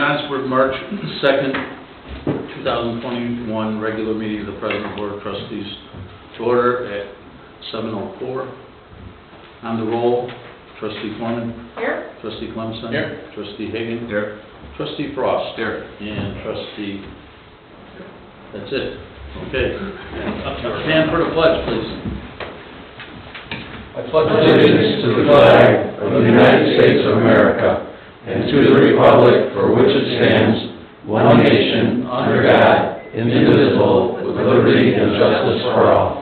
Johnsburg, March 2nd, 2021, regular meeting of the President Board of Trustees to order at 7:04. On the roll, Trustee Foreman. Here. Trustee Clemson. Here. Trustee Hagan. Here. Trustee Frost. Here. And Trustee, that's it. Okay. Stand for the pledge, please. I pledge allegiance to the flag of the United States of America and to the republic for which it stands, one nation, under God, indivisible, with liberty and justice for all.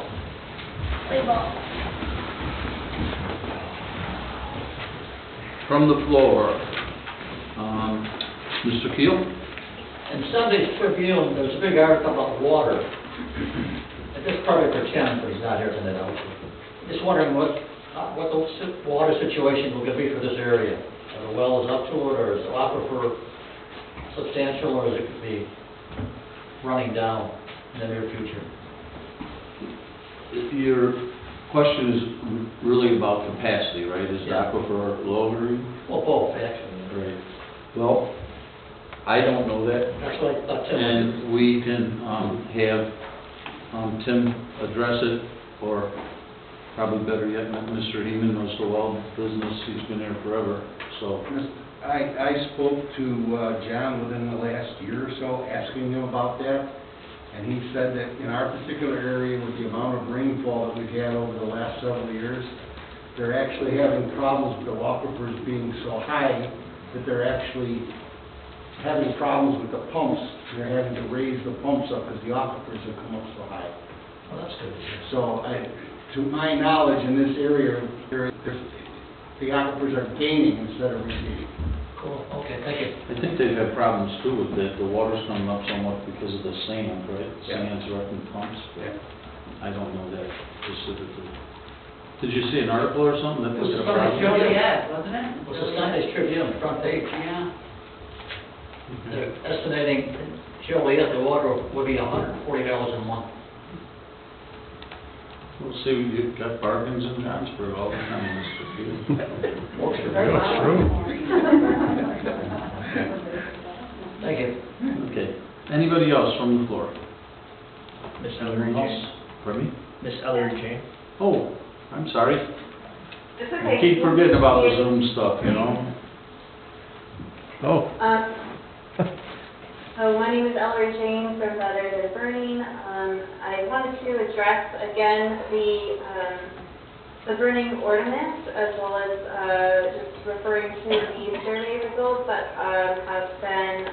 From the floor, Mr. Keel. In Sunday's Tribune, there's a big article about water. At this probably pretend, but he's not here tonight. Just wondering what the water situation will be for this area. Are the wells up to it, or is the aquifer substantial, or is it could be running down in the near future? Your question is really about capacity, right? Is the aquifer lowering? Well, both, actually. Right. Well, I don't know that. That's what I thought, Tim. And we can have Tim address it, or probably better yet, Mr. Heeman knows the well business. He's been there forever. So I spoke to John within the last year or so, asking him about that, and he said that in our particular area, with the amount of rainfall that we've had over the last several years, they're actually having problems with the aquifers being so high that they're actually having problems with the pumps. They're having to raise the pumps up as the aquifers have come up so high. Well, that's good. So, to my knowledge, in this area, the aquifers are gaining instead of receding. Cool, okay, thank you. I think they've had problems too with that. The water's coming up somewhat because of the sand, right? Yeah. Sand's wrecking pumps. Yeah. I don't know that specifically. Did you see an article or something that It was was a Sunday problem? Tribune. Wasn't it? It was the Sunday's Tribune, front page. Yeah. They're estimating Joliet, the water would be $140 a month. We'll see, you've got bargains in Johnsburg all the time, Mr. Field. Thank you. Okay. Anybody else from the floor? Miss Ellery Jane. Pardon me? Miss Ellery Jane. Oh, I'm sorry. It's I okay. keep forgetting about the Zoom stuff, you know? Oh. So my name is Ellery Jane from Better Than Burning. I wanted to address again the burning ordinance, as well as just referring to the survey results that have been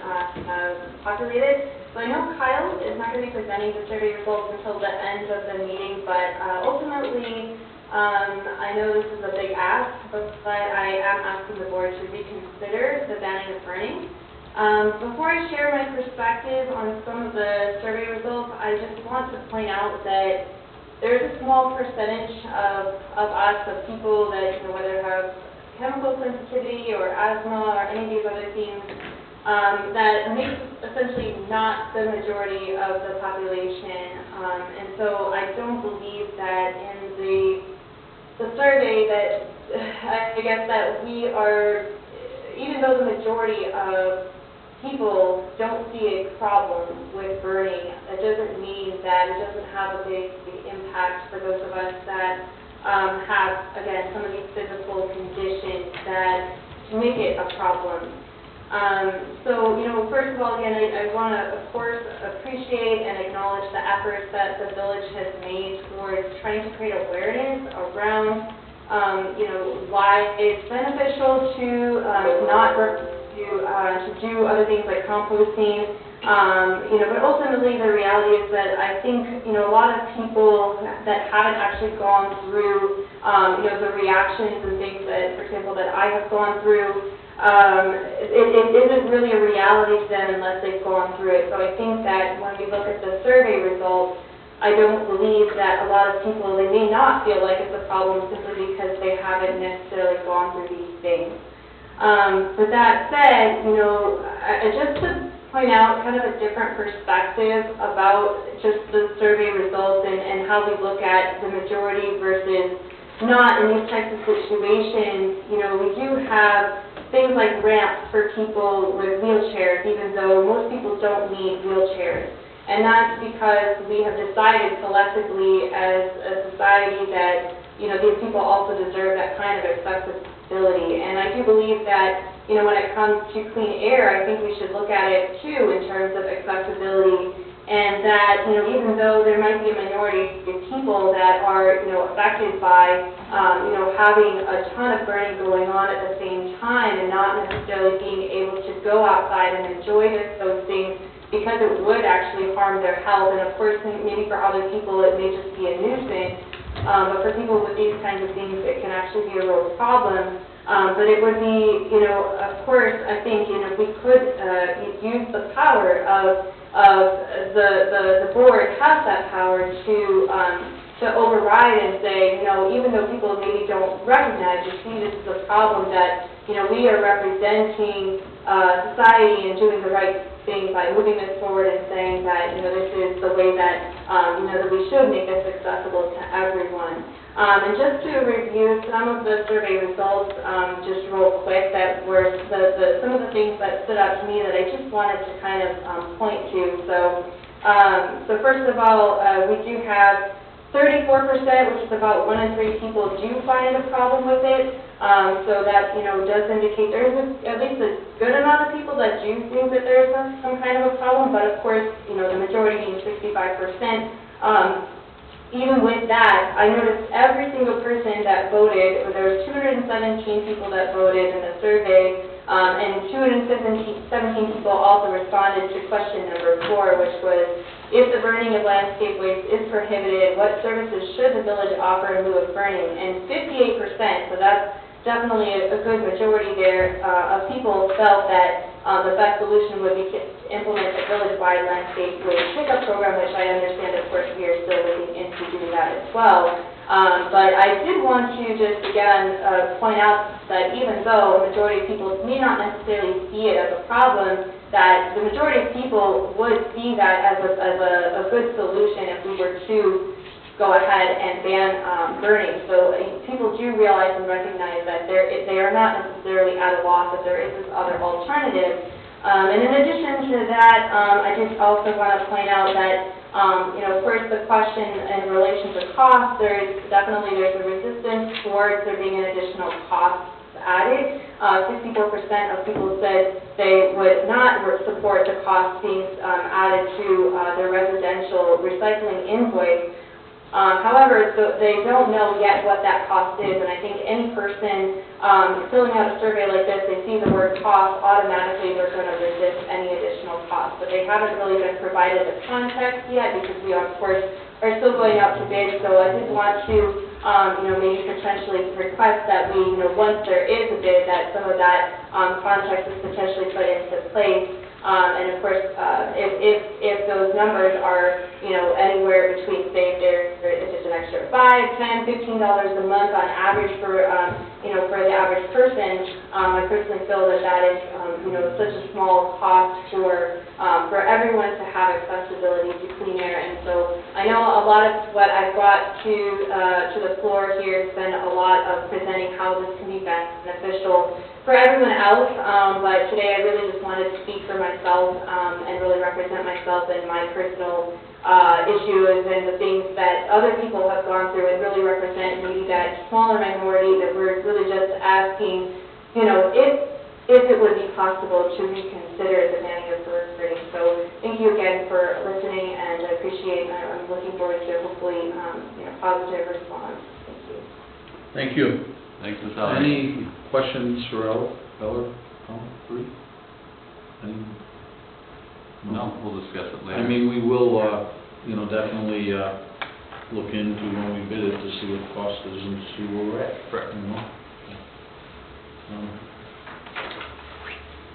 populated. So I know Kyle is not going to be presenting the survey results until the end of the meeting, but ultimately, I know this is a big ask, but I am asking the board to reconsider the banning of burning. Before I share my perspective on some of the survey results, I just want to point out that there's a small percentage of us, of people that, whether have chemical sensitivity or asthma or any of these other things, that makes essentially not the majority of the population. And so I don't believe that in the survey that, I guess that we are, even though the majority of people don't see a problem with burning, it doesn't mean that it doesn't have a big impact for those of us that have, again, some of these physical conditions that make it a problem. So, first of all, again, I want to, of course, appreciate and acknowledge the efforts that the village has made towards trying to create awareness around, why it's beneficial to not burn, to do other things like composting, but ultimately the reality is that I think, a lot of people that haven't actually gone through, the reactions and things that, for example, that I have gone through, it isn't really a reality to them unless they've gone through it. So I think that when we look at the survey results, I don't believe that a lot of people, they may not feel like it's a problem simply because they haven't necessarily gone through these things. With that said, just to point out kind of a different perspective about just the survey results and how we look at the majority versus not in these types of situations, we do have things like ramps for people with wheelchairs, even though most people don't need wheelchairs. And that's because we have decided collectively as a society that, you know, these people also deserve that kind of accessibility. And I do believe that, you know, when it comes to clean air, I think we should look at it too in terms of accessibility. And that, you know, even though there might be a minority of people that are, you know, affected by, you know, having a ton of burning going on at the same time and not necessarily being able to go outside and enjoy those things because it would actually harm their health. And of course, maybe for other people it may just be a nuisance, but for people with these kinds of things it can actually be a real problem. But it would be, you know, of course, I think, you know, we could use the power of the board has that power to override and say, you know, even though people maybe don't recognize or see this as a problem, that, you know, we are representing society and doing the right thing by moving this forward and saying that, you know, this is the way that, you know, that we should make this accessible to everyone. And just to review some of the survey results, just real quick, that were some of the things that stood out to me that I just wanted to kind of point to. So first of all, we do have 34%, which is about 1 in 3 people do find a problem with it. So that, you know, does indicate there is at least a good amount of people that do think that there's some kind of a problem, but of course, you know, the majority being 65%. Even with that, I noticed every single person that voted, there was 217 people that voted in the survey, and 217 people also responded to question number 4, which was, if the burning of landscape waste is prohibited, what services should the village offer in lieu of burning? And 58%, so that's definitely a good majority there, of people felt that the best solution would be to implement a village-wide landscape waste pickup program, which I understand, of course, we are still looking into doing that as well. But I did want to just, again, point out that even though a majority of people may not necessarily see it as a problem, that the majority of people would see that as a good solution if we were to go ahead and ban burning. So people do realize and recognize that they are not necessarily at a loss, that there is this other alternative. And in addition to that, I just also want to point out that, you know, of course, the question in relation to cost, there's a resistance towards there being an additional cost added. 64% of people said they would not support the cost being added to their residential recycling invoice. However, they don't know yet what that cost is, and I think any person filling out a survey like this, they see the word cost, automatically they're going to resist any additional cost. But they haven't really been provided the context yet, because we, of course, are still going out to bid. So I did want to, you know, maybe potentially request that we, you know, once there is a bid, that some of that context is potentially put into place. And of course, if those numbers are, you know, anywhere between, say, if it's an extra $5, $10, $15 a month on average for, you know, for the average person, I personally feel that that is, you know, such a small cost for everyone to have accessibility to clean air. And so I know a lot of what I've brought to the floor here has been a lot of presenting how this can be beneficial for everyone else, but today I really just wanted to speak for myself and really represent myself and my personal issues and the things that other people have gone through, and really represent maybe that smaller minority that we're really just asking, you know, if it would be possible to reconsider the banning of burning. So thank you again for listening, and I appreciate, I'm looking forward to hopefully, you know, positive response. Thank you. Thank you. Thanks, Ms. Ellery. Any questions for Eller? Bree? Any? No, we'll discuss it later. I mean, we will, you know, definitely look into when we bid it to see what the cost is and see where we're at. Correct. You know?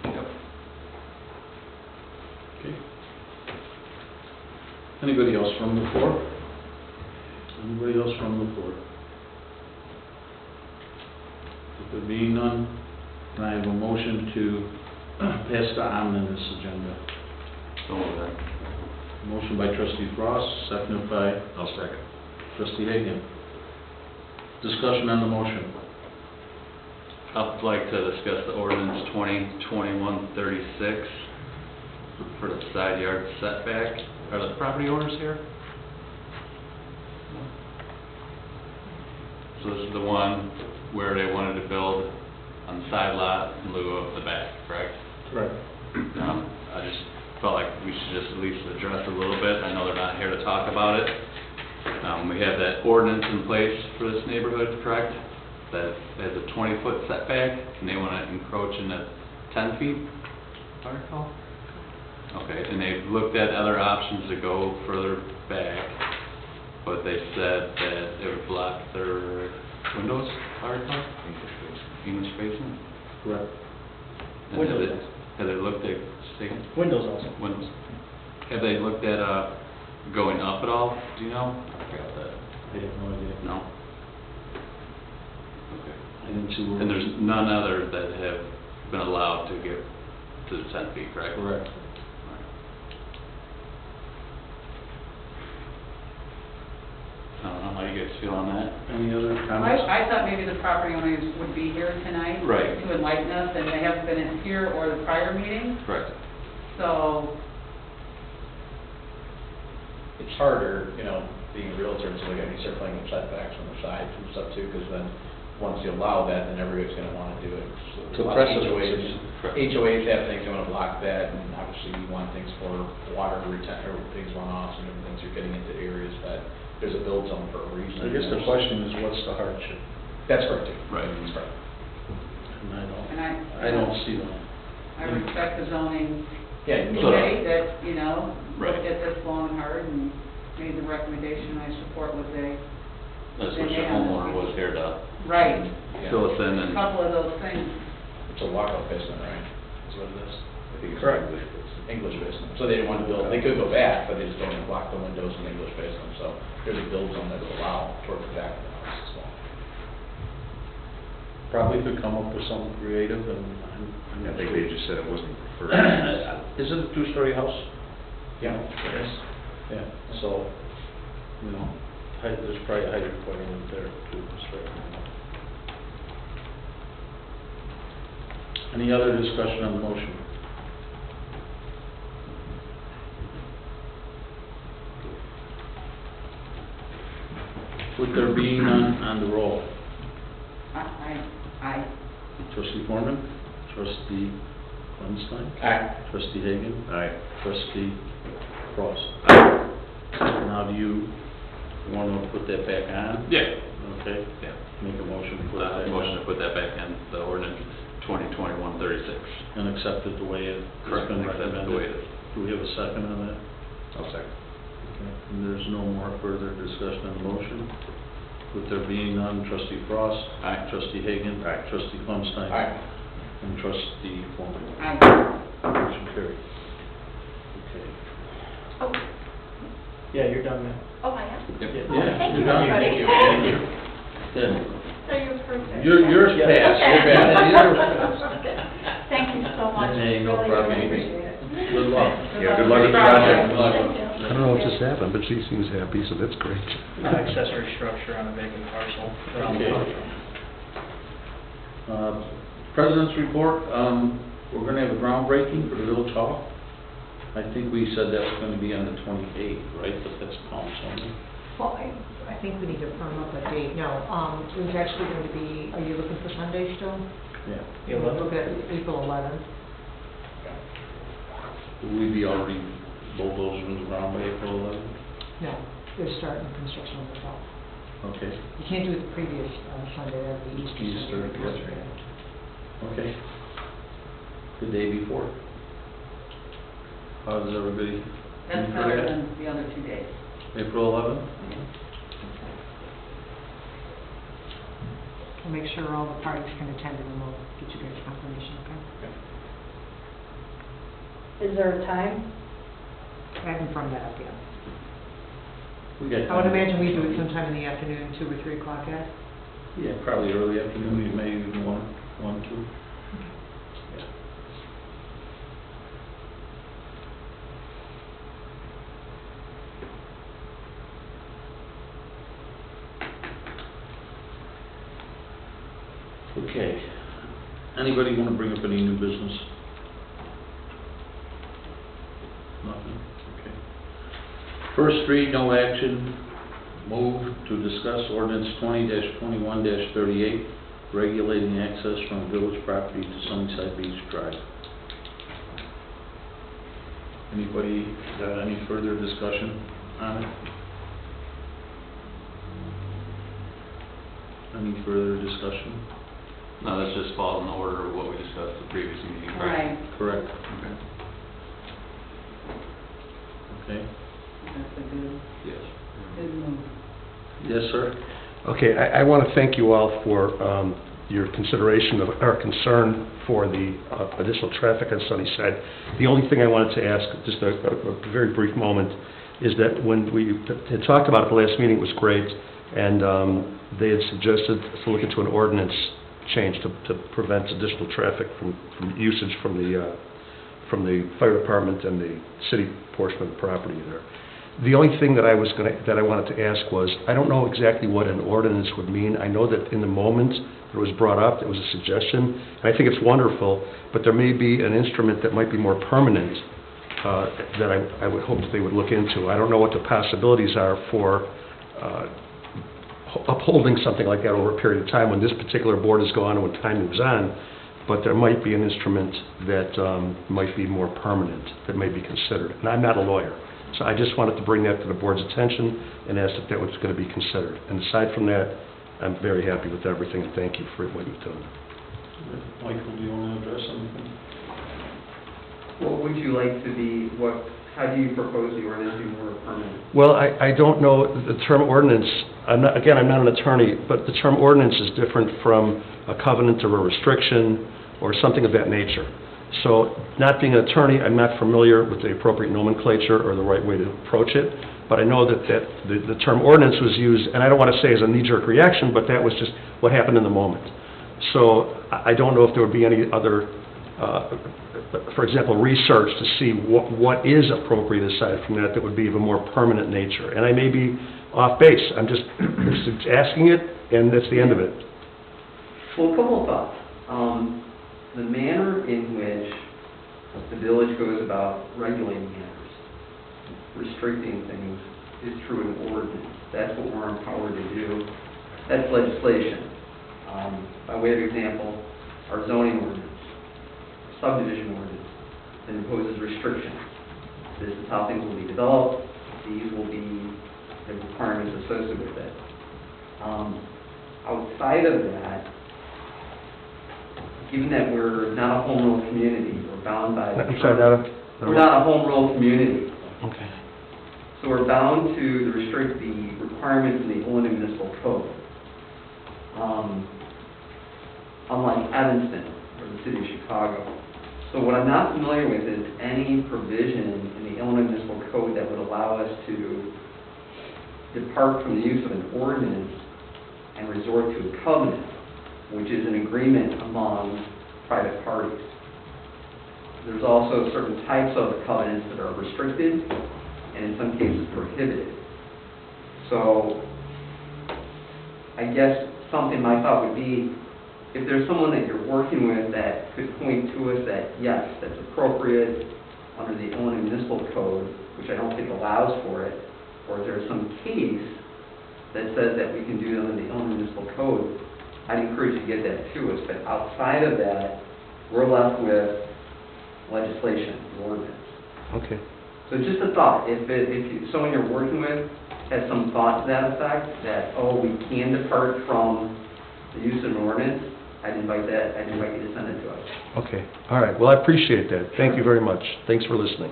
Yep. Okay. Anybody else from the floor? Anybody else from the floor? If there being none, can I have a motion to pass the omnibus agenda? So moved. Motion by trustee Frost, seconded by I'll second. trustee Hagan. Discussion on the motion. I'd like to discuss the ordinance 2021-36 for the side yard setback. Are the property owners here? So this is the one where they wanted to build on the side lot in lieu of the back, correct? Correct. I just felt like we should just at least address it a little bit. I know they're not here to talk about it. We have that ordinance in place for this neighborhood, correct? That has a 20-foot setback, and they want to encroach in at 10 feet, if I recall? Okay, and they've looked at other options to go further back, but they said that it would block their windows, if I recall? English basement? Correct. And Windows. have they looked at, Windows also. windows? Have they looked at, going up at all, do you know? I forgot that. I have no idea. No? Okay. I didn't see where. And there's none other that have been allowed to get to the 10 feet, correct? Correct. I don't know how you guys feel on that. Any other comments? I thought maybe the property owners would be here tonight. Right. To enlighten us, and they haven't been in here or the prior meeting, Correct. so, It's harder, you know, being a realtor, so they gotta be circling the setbacks on the sides and stuff too, because then, once you allow that, then everybody's gonna wanna do it. So To a lot of precedent. Correct. HOAs have things, they wanna block that, and obviously you want things for water or things runoffs and everything, so you're getting into areas that there's a build zone for a reason. I guess the question is, what's the hardship? That's correct too. Right. That's correct. And and I don't see one. I respect the zoning Yeah, you can committee that, you know, Right. looked at this long and hard and made the recommendation. I support what they, That's what your homeowner was here to right, fill us in a and. couple of those things. It's a walkout basement, right? That's what it is. I think it's Correct. English basement. So they didn't want to build, they could go back, but they just don't want to block the windows in the English basement. So there's a build zone that would allow towards the back of the house as well. Probably could come up with something creative and. I think they just said it wasn't preferred. Is it a two-story house? Yeah, it is. Yeah, so, you know, there's probably a height requirement there too, so. Any other discussion on the motion? With there being none, on the roll. I, Trustee Foreman, Trustee Feinstein, Aye. Trustee Hagan, Aye. Trustee Frost. Now, do you want to put that back on? Yeah. Okay, Yeah. make a motion to put that back on. Motion to put that back in, the ordinance 2021-36. And accept it the way it has Correct, been accept it the way it recommended. is. Do we have a second on that? I'll second. Okay. And there's no more further discussion on the motion. With there being none, Trustee Frost. Aye. Trustee Hagan. Aye. Trustee Feinstein. Aye. And Trustee Foreman. I, Motion carried. Okay. Oh, Yeah, you're done now. oh, I am? Yep. Oh, thank you, you're done. everybody. Thank you, thank you. Good. So you're perfect. Yours Yeah. passed. Okay. Yours passed. Thank you so much. Hey, no Really, problem. really appreciate it. Good luck. Yeah, good luck with the project. Thank you. I don't know what just happened, but she seems happy, so that's great. Accessory structure on a vacant parcel. Okay. President's report, we're gonna have a groundbreaking for the Village Hall. I think we said that was gonna be on the 28th, right, but that's Palm Sunday. Well, I think we need to firm up a date. No, it was actually going to be, are you looking for Sunday still? Yeah. The 11th? Look at April 11th. Will we be already bulldozing the ground by April 11th? No, they're starting construction on the 12th. Okay, You can't do it the previous Sunday, that would be Easter Easter, Sunday. yes. Okay. The day before. How does everybody? that's feel for better that? than the other 2 days. April 11th? We'll make sure all the parties can attend and then we'll get you guys confirmation, okay? Is there a time? I haven't firmed that up yet. We got. I would imagine we do it sometime in the afternoon, 2 or 3 o'clock, yeah? Yeah, probably early afternoon, maybe even 1, 2. Yeah. Okay, Anybody want to bring up any new business? Nothing? Okay. First read, no action. Move to discuss ordinance 20-21-38, regulating access from village property to Sunnyside Beach Drive. Anybody got any further discussion on it? Any further discussion? No, this just falls in the order of what we discussed the previous meeting, correct? Right, Correct. Okay. Okay. that's a good, Yes. good move. Yes, sir? Okay, I want to thank you all for your consideration of our concern for the additional traffic on Sunnyside. The only thing I wanted to ask, just a very brief moment, is that when we had talked about it the last meeting, it was great, and they had suggested to look into an ordinance change to prevent additional traffic from usage from the fire department and the city portion of the property there. The only thing that I wanted to ask was, I don't know exactly what an ordinance would mean. I know that in the moment it was brought up, it was a suggestion, and I think it's wonderful, but there may be an instrument that might be more permanent that I would hope that they would look into. I don't know what the possibilities are for upholding something like that over a period of time when this particular board is gone and when time moves on, but there might be an instrument that might be more permanent, that may be considered. And I'm not a lawyer, so I just wanted to bring that to the board's attention and ask if that was going to be considered. And aside from that, I'm very happy with everything, and thank you for what you've done. Michael, do you want to address anything? What would you like to be, how do you propose the ordinance be more permanent? Well, I don't know, the term ordinance, I'm not an attorney, but the term ordinance is different from a covenant or a restriction or something of that nature. So, not being an attorney, I'm not familiar with the appropriate nomenclature or the right way to approach it, but I know that the term ordinance was used, and I don't want to say as a knee-jerk reaction, but that was just what happened in the moment. So, I don't know if there would be any other for example, research to see what is appropriate aside from that would be of a more permanent nature. And I may be off base. I'm just asking it, and that's the end of it. Well, a couple of thoughts. The manner in which the village goes about regulating matters, restricting things, is through an ordinance. That's what we're empowered to do. That's legislation. By way of example, our zoning ordinance, subdivision ordinance, that imposes restrictions. This is how things will be developed. These will be the requirements associated with it. Outside of that, given that we're not a home rule community, we're bound by... We're not a home rule community. Okay. So we're bound to restrict the requirements in the Illinois Municipal Code. Unlike Evanston or the city of Chicago. So what I'm not familiar with is any provision in the Illinois Municipal Code that would allow us to depart from the use of an ordinance and resort to a covenant, which is an agreement among private parties. There's also certain types of covenants that are restricted and in some cases prohibited. So I guess something my thought would be, if there's someone that you're working with that could point to us that, yes, that's appropriate under the Illinois Municipal Code, which I don't think allows for it, or if there's some case that says that we can do it under the Illinois Municipal Code, I'd encourage you to get that to us. But outside of that, we're left with legislation, ordinance. Okay. So just a thought, if someone you're working with has some thought to that effect, that, oh, we can depart from the use of an ordinance, I'd invite you to send it to us. Okay. All right. Well, I appreciate that. Thank you very much. Thanks for listening.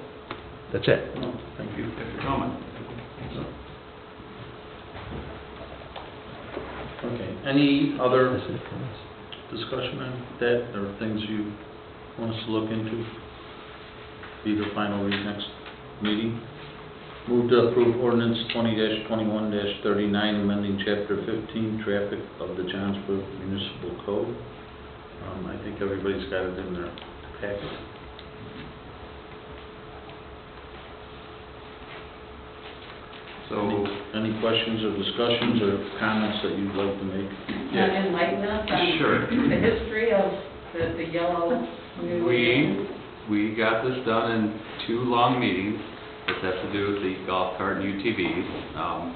That's it. No, thank you. Thanks for coming. Okay, any other discussion on that, or things you want us to look into? Be the final read next meeting. Move to approve ordinance 20-21-39, amending chapter 15, traffic of the Johnsburg Municipal Code. I think everybody's got it in their packet. So, Any questions or discussions or comments that you'd like to make? Enlighten us on Sure. the history of the yellow new. We got this done in 2 long meetings. This has to do with the golf cart and UTVs.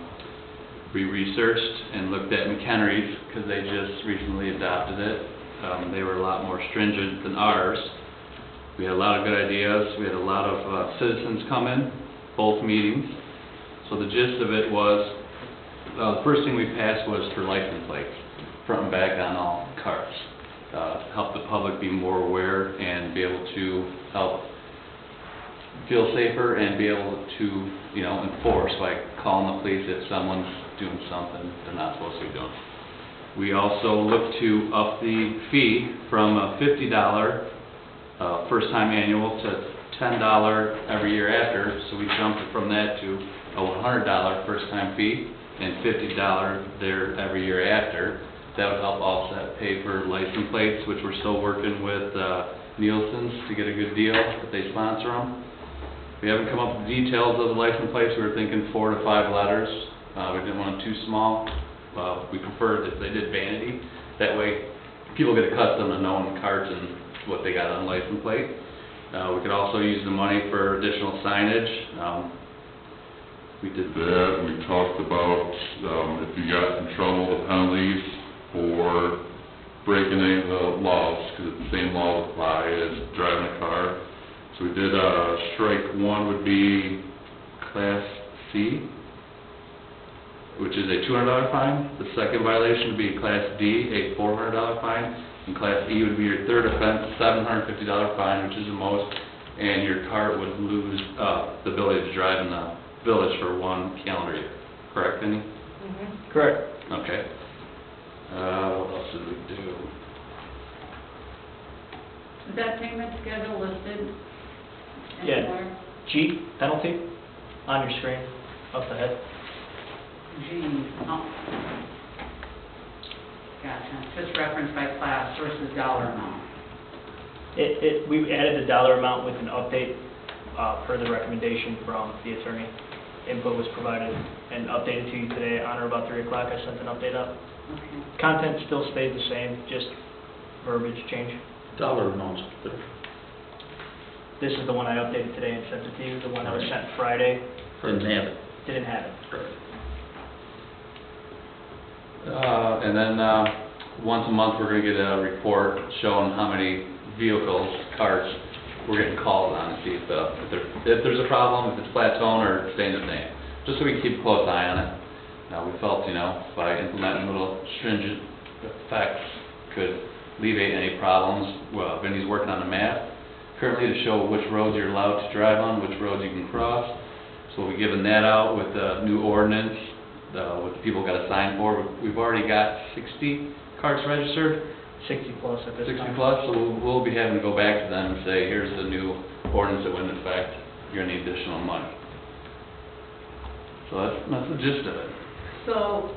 We researched and looked at McHenry's because they just recently adopted it. They were a lot more stringent than ours. We had a lot of good ideas. We had a lot of citizens come in, both meetings. So the gist of it was, the first thing we passed was for license plates, front and back on all cars. Help the public be more aware and be able to help feel safer and be able to, enforce by calling the police if someone's doing something they're not supposed to be doing. We also look to up the fee from a $50 first-time annual to $10 every year after, so we jumped it from that to a $100 first-time fee and $50 there every year after. That would help offset pay for license plates, which we're still working with Nielsen's to get a good deal if they sponsor them. We haven't come up with the details of the license plates. We were thinking 4 to 5 letters. We didn't want them too small. We preferred if they did vanity. That way people get accustomed to knowing the cards and what they got on the license plate. We could also use the money for additional signage. We did that. We talked about if you got in trouble, the penalties for breaking any of the laws, because the same laws apply as driving a car. So we did strike 1 would be Class C, which is a $200 fine. The second violation would be Class D, a $400 fine. And Class E would be your third offense, $750 fine, which is the most. And your car would lose the ability to drive in the village for 1 calendar year. Correct, Vinnie? Mm-hmm. Correct. Okay. What else did we do? Is that payment schedule listed? Yeah. anywhere? G, penalty, on your screen, up ahead. G, oh. Gotcha, just referenced by class versus dollar amount. We added the dollar amount with an update, per the recommendation from the attorney. Input was provided and updated to you today on or about 3 o'clock. I sent an update out. Okay. Content still stayed the same, just verbiage change. Dollar amounts. This is the one I updated today and sent it to you. The one that was sent Friday Didn't have it. didn't have it. And then once a month, we're going to get a report showing how many vehicles, cars, we're getting calls on to see if there's a problem, if it's plateauing or staying the same, just so we can keep a close eye on it. We felt, by implementing little stringent effects could alleviate any problems. Well, Vinnie's working on a map currently to show which roads you're allowed to drive on, which roads you can cross. So we'll be giving that out with the new ordinance, what people got to sign for. We've already got 60 carts registered. 60 plus at this 60 time. plus, so we'll be having to go back to them and say, here's the new ordinance that went into effect, you're going to need additional money. So that's the gist of it. So,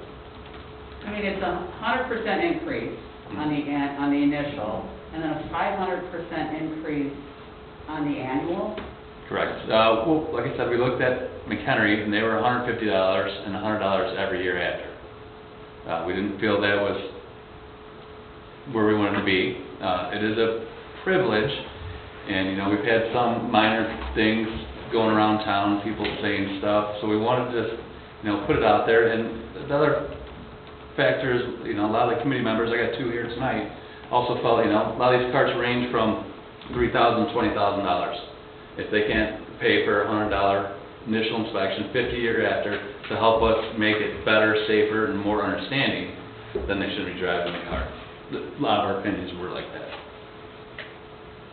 it's a 100% increase on the initial, and then a 500% increase on the annual? Correct. Well, like I said, we looked at McHenry, and they were $150 and $100 every year after. We didn't feel that was where we wanted to be. It is a privilege, and we've had some minor things going around town, people saying stuff, so we wanted to just, put it out there. And the other factor is, a lot of the committee members, I got 2 here tonight, also felt, a lot of these carts range from $3,000 to $20,000. If they can't pay for a $100 initial inspection, 50 year after, to help us make it better, safer, and more understanding, then they shouldn't be driving the car. A lot of our opinions were like that.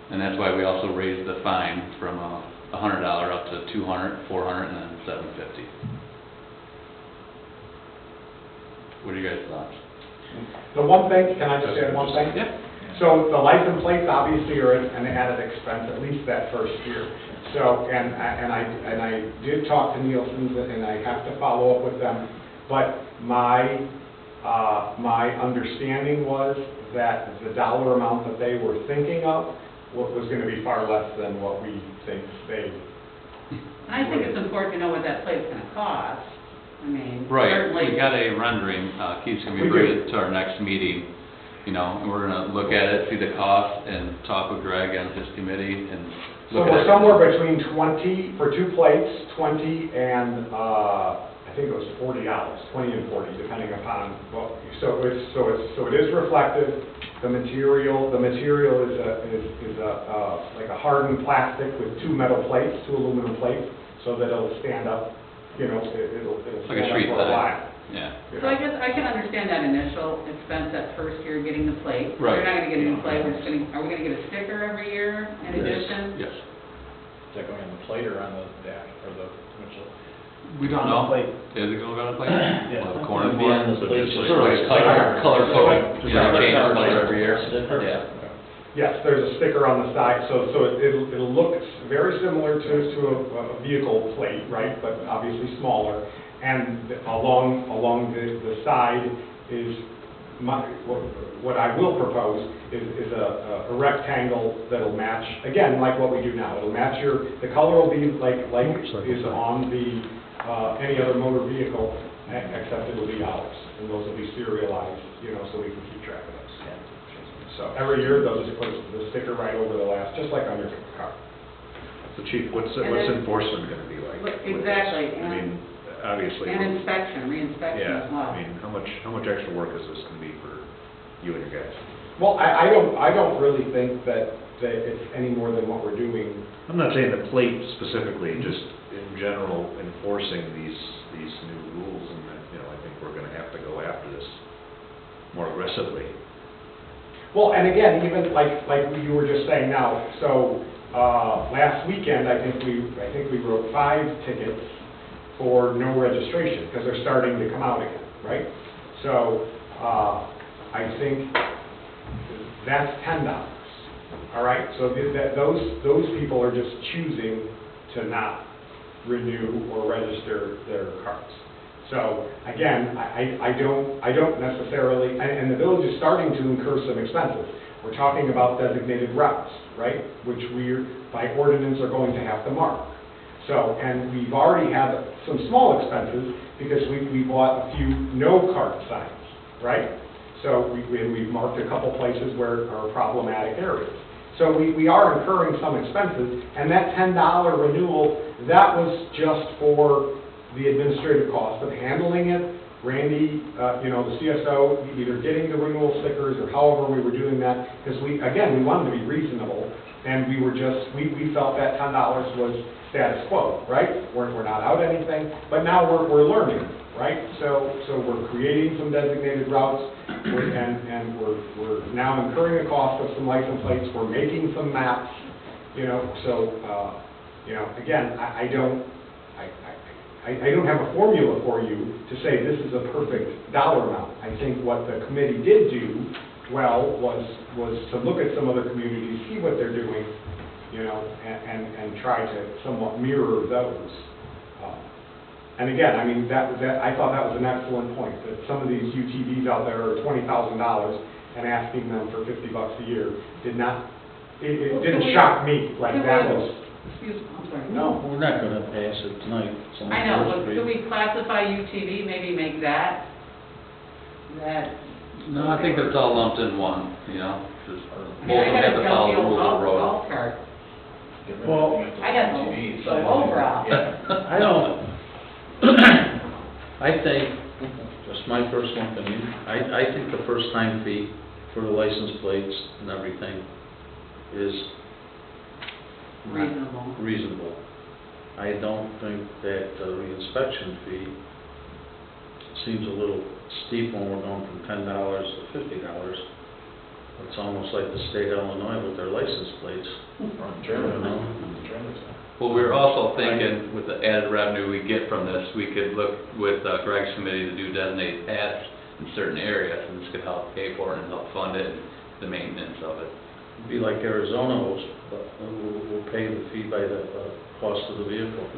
And that's why we also raised the fine from $100 up to $200, $400, and then $750. What are you guys' thoughts? The one thing, can I just add one thing? Yeah. So the license plates obviously are an added expense, at least that first year. So, and I did talk to Nielsen's, and I have to follow up with them, but my understanding was that the dollar amount that they were thinking of was going to be far less than what we think they. And I think it's important to know what that plate's gonna cost. Right, certainly. we got a rendering, Keith's going to be We bringing do. it to our next meeting, you know, and we're gonna look at it, see the cost, and talk with Greg and his committee, and So look at we're it. somewhere between 20, for 2 plates, 20 and, I think it was $40, 20 and 40, depending upon, well, so it is reflective. The material is like a hardened plastic with 2 metal plates, 2 aluminum plates, so that it'll stand up, you know, it'll Like a stand up street for a sign. while. Yeah. you So know. I guess I can understand that initial expense that first year getting the plate. Right. We're not gonna get a new plate, we're just gonna, are we gonna get a sticker every year in addition? Yes. Is that going on the plate or on the dash, or the windshield? We don't know. Is it going on a plate? Yeah. Well, the corner It'll be for on it? the So plate, just just sort of like like color coding, Just you know, like change color the color coding. every year. Yeah. Yes, there's a sticker on the side, so it'll look very similar to a vehicle plate, right, but obviously smaller. And along the side is what I will propose is a rectangle that'll match, again, like what we do now. It'll match the color will be like is on the, any other motor vehicle, except it'll be ours. And those will be serialized, you know, so we can keep track of those. So every year, they'll just put the sticker right over the last, just like on your car. So Chief, what's And then- enforcement gonna be like? with this? Exactly, I mean, obviously. And inspection, re-inspection as Yeah, well. I mean, how much extra work is this gonna be for you and your guys? Well, I don't really think that it's any more than what we're doing. I'm not saying the plate specifically, just in general enforcing these new rules, and that, you know, I think we're gonna have to go after this more aggressively. Well, and again, even like you were just saying now, so, last weekend, I think we wrote 5 tickets for no registration, because they're starting to come out again, right? So, I think that's $10, all right? So those people are just choosing to not renew or register their cars. So again, I don't necessarily, and the village is starting to incur some expenses. We're talking about designated routes, right? Which we're, by ordinance, are going to have to mark. So, and we've already had some small expenses because we bought a few no cart signs, right? So we've marked a couple places where are problematic areas. So we are incurring some expenses, and that $10 renewal, that was just for the administrative cost of handling it. Randy, you know, the CSO, either getting the renewal stickers or however we were doing that, because we wanted to be reasonable, and we felt that $10 was status quo, right? We're not out anything, but now we're learning, right? So we're creating some designated routes, and we're now incurring the cost of some license plates, we're making some maps, you know, so, you know, again, I don't have a formula for you to say this is a perfect dollar amount. I think what the committee did do well was to look at some other communities, see what they're doing, you know, and try to somewhat mirror those. And again, I mean, I thought that was an excellent point, that some of these UTVs out there are $20,000, and asking them for $50 a year did not, it didn't shock me, like that was. Excuse me, I'm sorry. No, we're not gonna pass it tonight. It's on I know, first but read. could we classify UTV, maybe make that? No, I think it's all lumped in one, you know, just I both mean, of them have to follow the rules of the road. golf cart. Well, I got the low brow. I don't, I think, just my personal opinion, I think the first time fee for the license plates and everything is Reasonable. reasonable. I don't think that the reinspection fee seems a little steep when we're going from $10 to $50. It's almost like the state of Illinois with their license plates. Well, we were also thinking with the added revenue we get from this, we could look with Greg's committee to do designated paths in certain areas, and this could help pay for it and help fund it, the maintenance of it. It'd be like Arizona will pay the fee by the cost of the vehicle.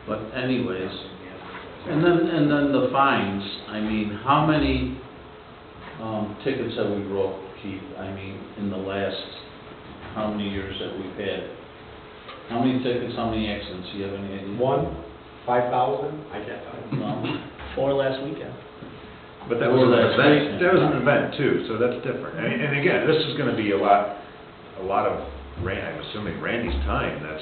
But anyways, and then the fines, I mean, how many tickets have we wrote, Keith? I mean, in the last, how many years that we've had? How many tickets, how many accidents, do you have any idea? 1, 5,000, I can't tell you. No? 4 last weekend. But that was Or an that event, street. that was an event too, so that's different. And again, this is gonna be a lot of I'm assuming Randy's time, that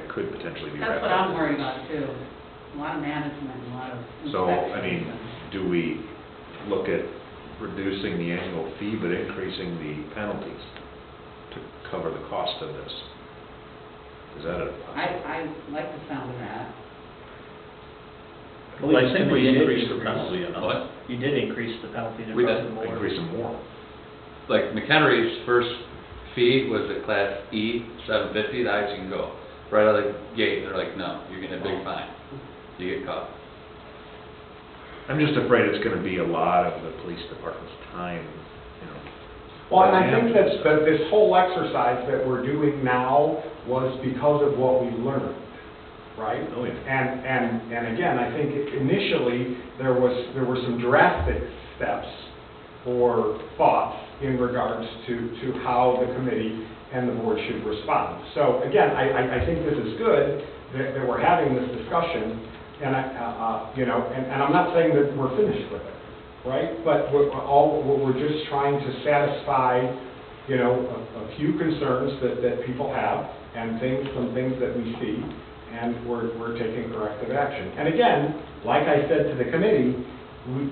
could potentially be That's wrapped what up. I'm worried about too. A lot of management, a lot of So, I inspections. mean, do we look at reducing the annual fee but increasing the penalties to cover the cost of this? Is that a? I like the sound of that. Well, I think we increased the penalty enough. What? You did increase the penalty We did. Increase them more. Like McHenry's first fee was a class E, $750, the highest you can go. Right out of the gate, they're like, no, you're getting a big fine. You get caught. I'm just afraid it's gonna be a lot of the police department's time, you know. Well, and I think that this whole exercise that we're doing now was because of what we learned, right? Oh, yeah. And again, I think initially, there were some drastic steps or thoughts in regards to how the committee and the board should respond. So again, I think this is good that we're having this discussion, and and I'm not saying that we're finished with it, right? But we're just trying to satisfy, a few concerns that people have, and some things that we see, and we're taking corrective action. And again, like I said to the committee,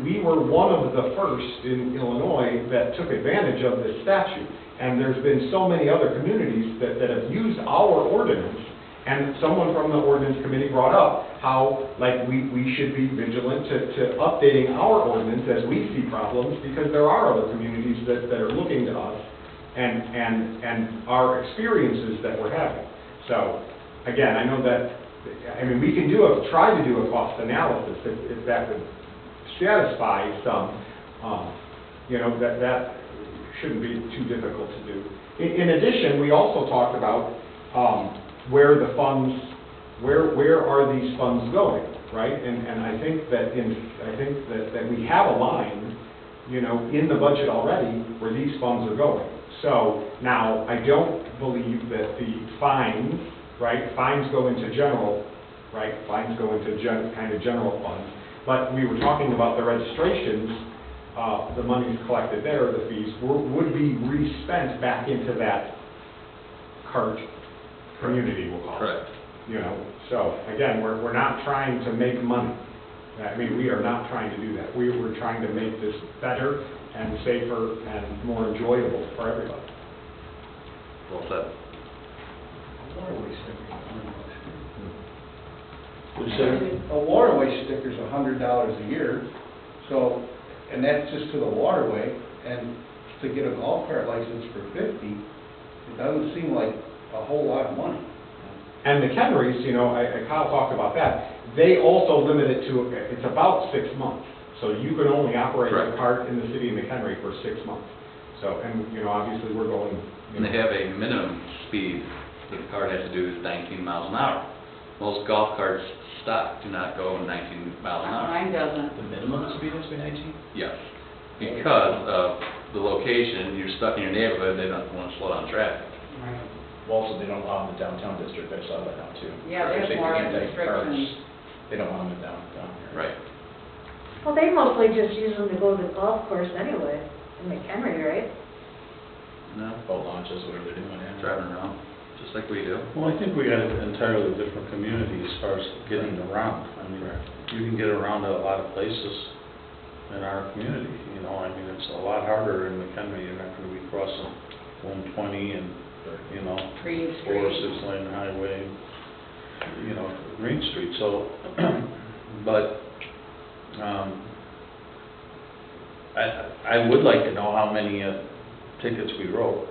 we were one of the first in Illinois that took advantage of this statute. And there's been so many other communities that have used our ordinance. And someone from the ordinance committee brought up how, we should be vigilant to updating our ordinance as we see problems, because there are other communities that are looking to us and our experiences that we're having. So, again, I know that, we can try to do a cost analysis if that would satisfy some, that shouldn't be too difficult to do. In addition, we also talked about where are these funds going, right? And I think that we have a line, in the budget already where these funds are going. So now, I don't believe that the fines, right? Fines go into general, right? Fines go into general fund. But we were talking about the registrations, the monies collected there, the fees, would be re-spent back into that cart community, we'll call it. Correct. So again, we're not trying to make money. We are not trying to do that. We're trying to make this better and safer and more enjoyable for everybody. Well said. A waterway sticker's $100 a year, so, and that's just to the waterway, and to get a golf cart license for $50, it doesn't seem like a whole lot of money. And McHenry's, Kyle talked about that, they also limit it to, it's about 6 months. So you can only operate a Correct. cart in the city of McHenry for 6 months. So, and, obviously, we're going. And they have a minimum speed that the cart has to do is 19 miles an hour. Most golf carts do not go 19 miles an hour. Mine doesn't. The minimum speed has to be 19? Yes, because of the location, you're stuck in your neighborhood, they don't want to slow down traffic. Right. Well, also, they don't allow them in the downtown district, I saw that now too. Yeah, they have Safety more anti-cars. restrictions. They don't want them in down here. Right. Well, they mostly just use them to go to the golf course anyway, in McHenry, right? No, Boat launches, whatever they're doing, yeah. driving around, just like we do. Well, I think we got an entirely different community as far as getting around. You can get around to a lot of places in our community, it's a lot harder in McHenry. You're not going to be crossing 120 and, Green 4 or Street. 6 lane highway, Green Street, so, but, I would like to know how many tickets we wrote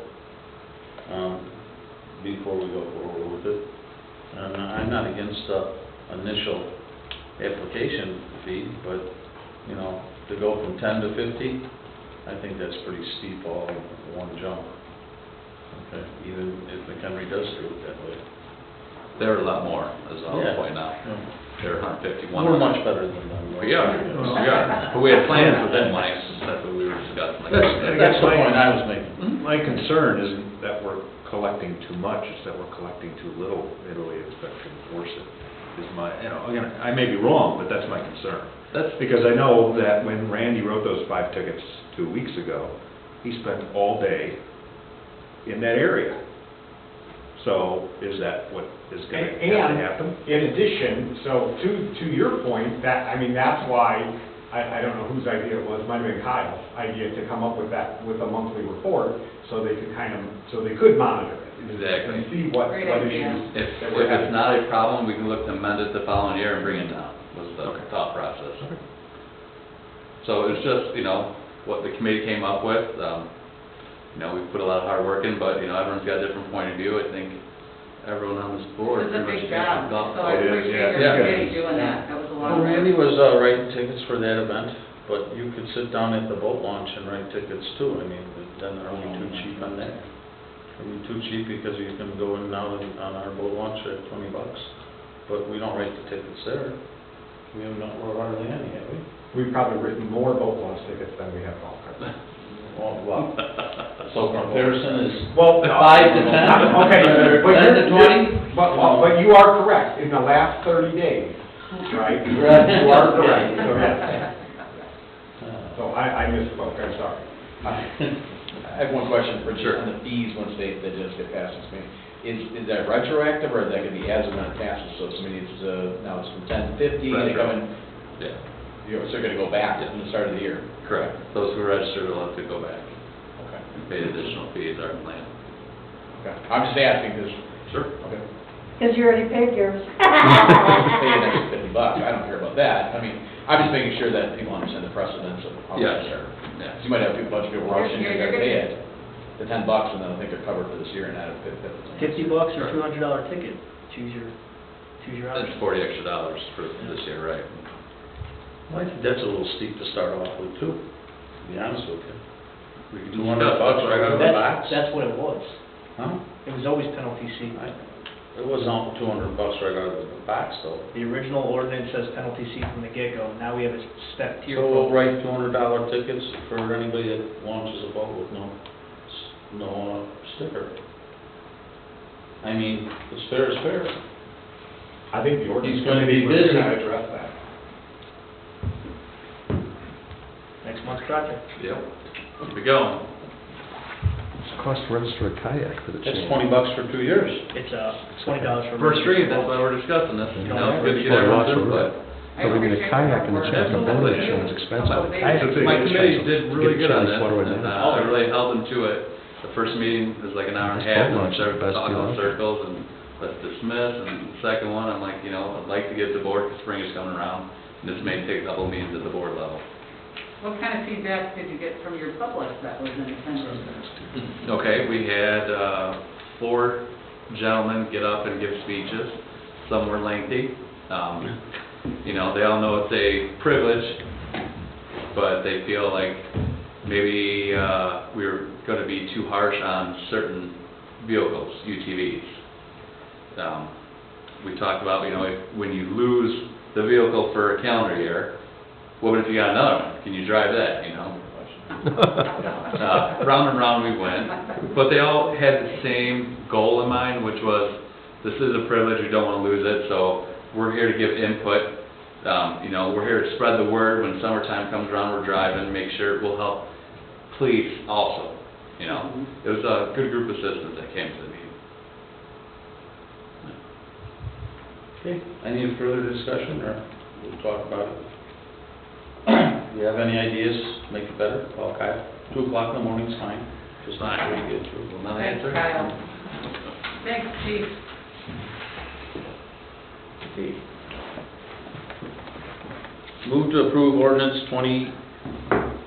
before we go forward with it. And I'm not against the initial application fee, but, to go from 10 to 50, I think that's pretty steep all in one jump. Okay, even if McHenry does do it that way. They're a lot more, as I was Yeah. pointing out. Yeah. They're 151. We're much better than them. We are, we are. But we had plans with them, Mike, that's what we were discussing. That's the point I was making. My concern isn't that we're collecting too much, it's that we're collecting too little, in a way to enforce it, is my, again, I may be wrong, but that's my concern. That's Because I know that when Randy wrote those 5 tickets 2 weeks ago, he spent all day in that area. So is that what is going to have to happen? And in addition, so to your point, that, I mean, that's why, I don't know whose idea it was, might have been Kyle's idea to come up with that, with a monthly report, so they could so they could monitor it. Exactly. And see what Great idea. issues. If that we're having. it's not a problem, we can look to amend it the following year and bring it down, was the thought process. So it's just, what the committee came up with, we put a lot of hard work in, but, everyone's got a different point of view. I think everyone on this board. It's a pretty big much job, thought- so I It is, appreciate yeah. your Yeah. committee doing that. That was a lot Well, of work. Randy was writing tickets for that event, but you could sit down at the boat launch and write tickets too. I mean, then are we too cheap on that? Are we too cheap because you can go in and out on our boat launch at $20? But we don't write the tickets there. We have not, we're hardly any, have we? We've probably written more boat launch tickets than we have golf carts. Well, so comparison is Well, 5 to 10? Okay, but 10 to 20? But you are correct, in the last 30 days, right? You are correct, so yes. So I misspoke, I'm sorry. I have one question, Richard, on the fees once they just get passed this meeting. Is that retroactive, or is that gonna be as and when it passes? So if somebody needs now it's from 10 to 50, and they come in, Yeah, so they're gonna go back from the start of the year? correct. Those who registered will have to go back Okay. and pay additional fees, our plan. Okay. I'm just asking, because, Sure. okay. Because you already paid yours. Pay an extra $50, I don't care about that. I mean, I'm just making sure that people understand the precedence of how Yes. things are. Yeah. Because you might have a bunch of people rushing, You're- they gotta you're pay gonna- it, the $10, and then I think they're covered for this year, and add a $50. $50 or $200 ticket, choose your That's $40 extra for this year, right? Well, I think that's a little steep to start off with too, to be honest with you. We can $200 discuss right out of the box? That's what it was. Huh? It was always penalty C. It wasn't all $200 right out of the box though. The original ordinance says penalty C from the get-go, now we have a step tier. So we'll write $200 tickets for anybody that launches a boat with no sticker. I mean, it's fair is fair. I think the ordinance He's gonna be committee was busy. gonna address that. Next month's project. Yep. Here we go. It's a cost to register a kayak for the That's change. $20 for 2 years. It's $20 for. First read, that's why we're discussing this. You Now, know, it's good to get Before we everyone's watch the input. So we need a kayak in the chance of boat insurance expensive. Kayak My committee did really good on this, Water and advantage. I really held them to it. The first meeting was like an hour and a half, and we started Best talking deal. in circles, and let's dismiss, and the second one, I'm like, I'd like to get the board, because spring is coming around, and this may take a couple meetings at the board level. What kind of feedback did you get from your public that was in attendance? Okay, we had 4 gentlemen get up and give speeches. Some were lengthy. They all know it's a privilege, but they feel like maybe we were going to be too harsh on certain vehicles, UTVs. We talked about, when you lose the vehicle for a calendar year, what if you got another one? Can you drive that, Round and round we went, but they all had the same goal in mind, which was, this is a privilege, we don't want to lose it, so we're here to give input. We're here to spread the word. When summertime comes around, we're driving, make sure it will help police also, It was a good group of citizens that came to the meeting. Okay, any further discussion, or we'll talk about it? Do you have any ideas, to make it better? Call Kyle. 2 o'clock in the morning's fine, just not sure you get through. Will not Thanks, answer? Kyle. Thanks, Chief. Okay. Move to approve ordinance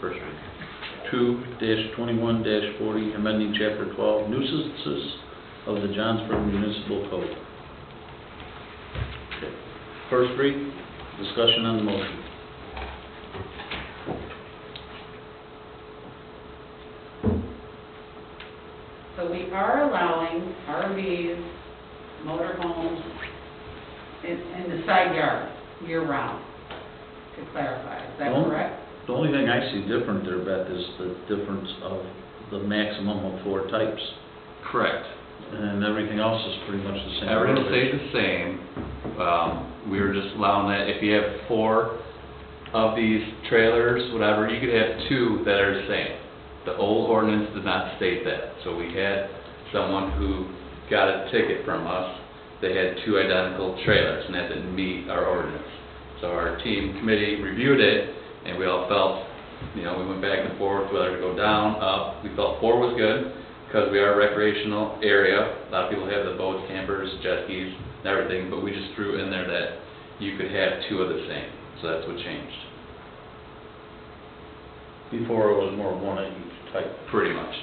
First reading. 22-21-40, amending chapter 12, nuisances of the Johnsburg Municipal Code. Okay. First read, discussion on the motion. So we are allowing RVs, motorhomes in the side yard year-round, to clarify. Is that Well, correct? The only thing I see different there, Beth, is the difference of the maximum of 4 types. Correct. And everything else is pretty much the same. Everything stays the same. We were just allowing that if you have 4 of these trailers, whatever, you could have two that are the same. The old ordinance did not state that, so we had someone who got a ticket from us. They had two identical trailers, and that didn't meet our ordinance. So our team committee reviewed it, and we all felt, we went back and forth whether to go down, up. We felt 4 was good, because we are a recreational area. A lot of people have the boats, campers, jet skis, and everything, but we just threw in there that you could have two of the same. So that's what changed. Before it was more one of each type, Pretty much.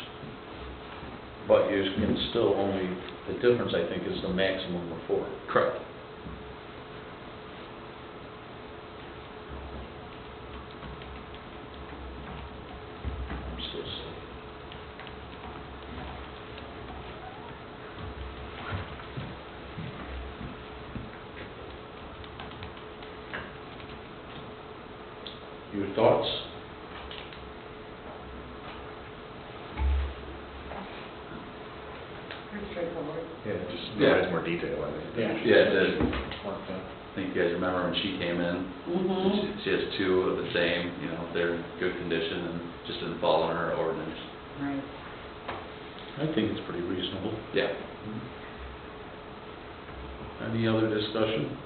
but you can still only, the difference, I think, is the maximum of 4. Correct. I'm still saying. Your thoughts? Pretty straightforward. Yeah, just Yeah. provides more detail, I think. Yeah, it did. I think you guys remember when she came in, she has two of the same, they're in good condition and just didn't fall under our ordinance. Right. I think it's pretty reasonable. Yeah. Any other discussion?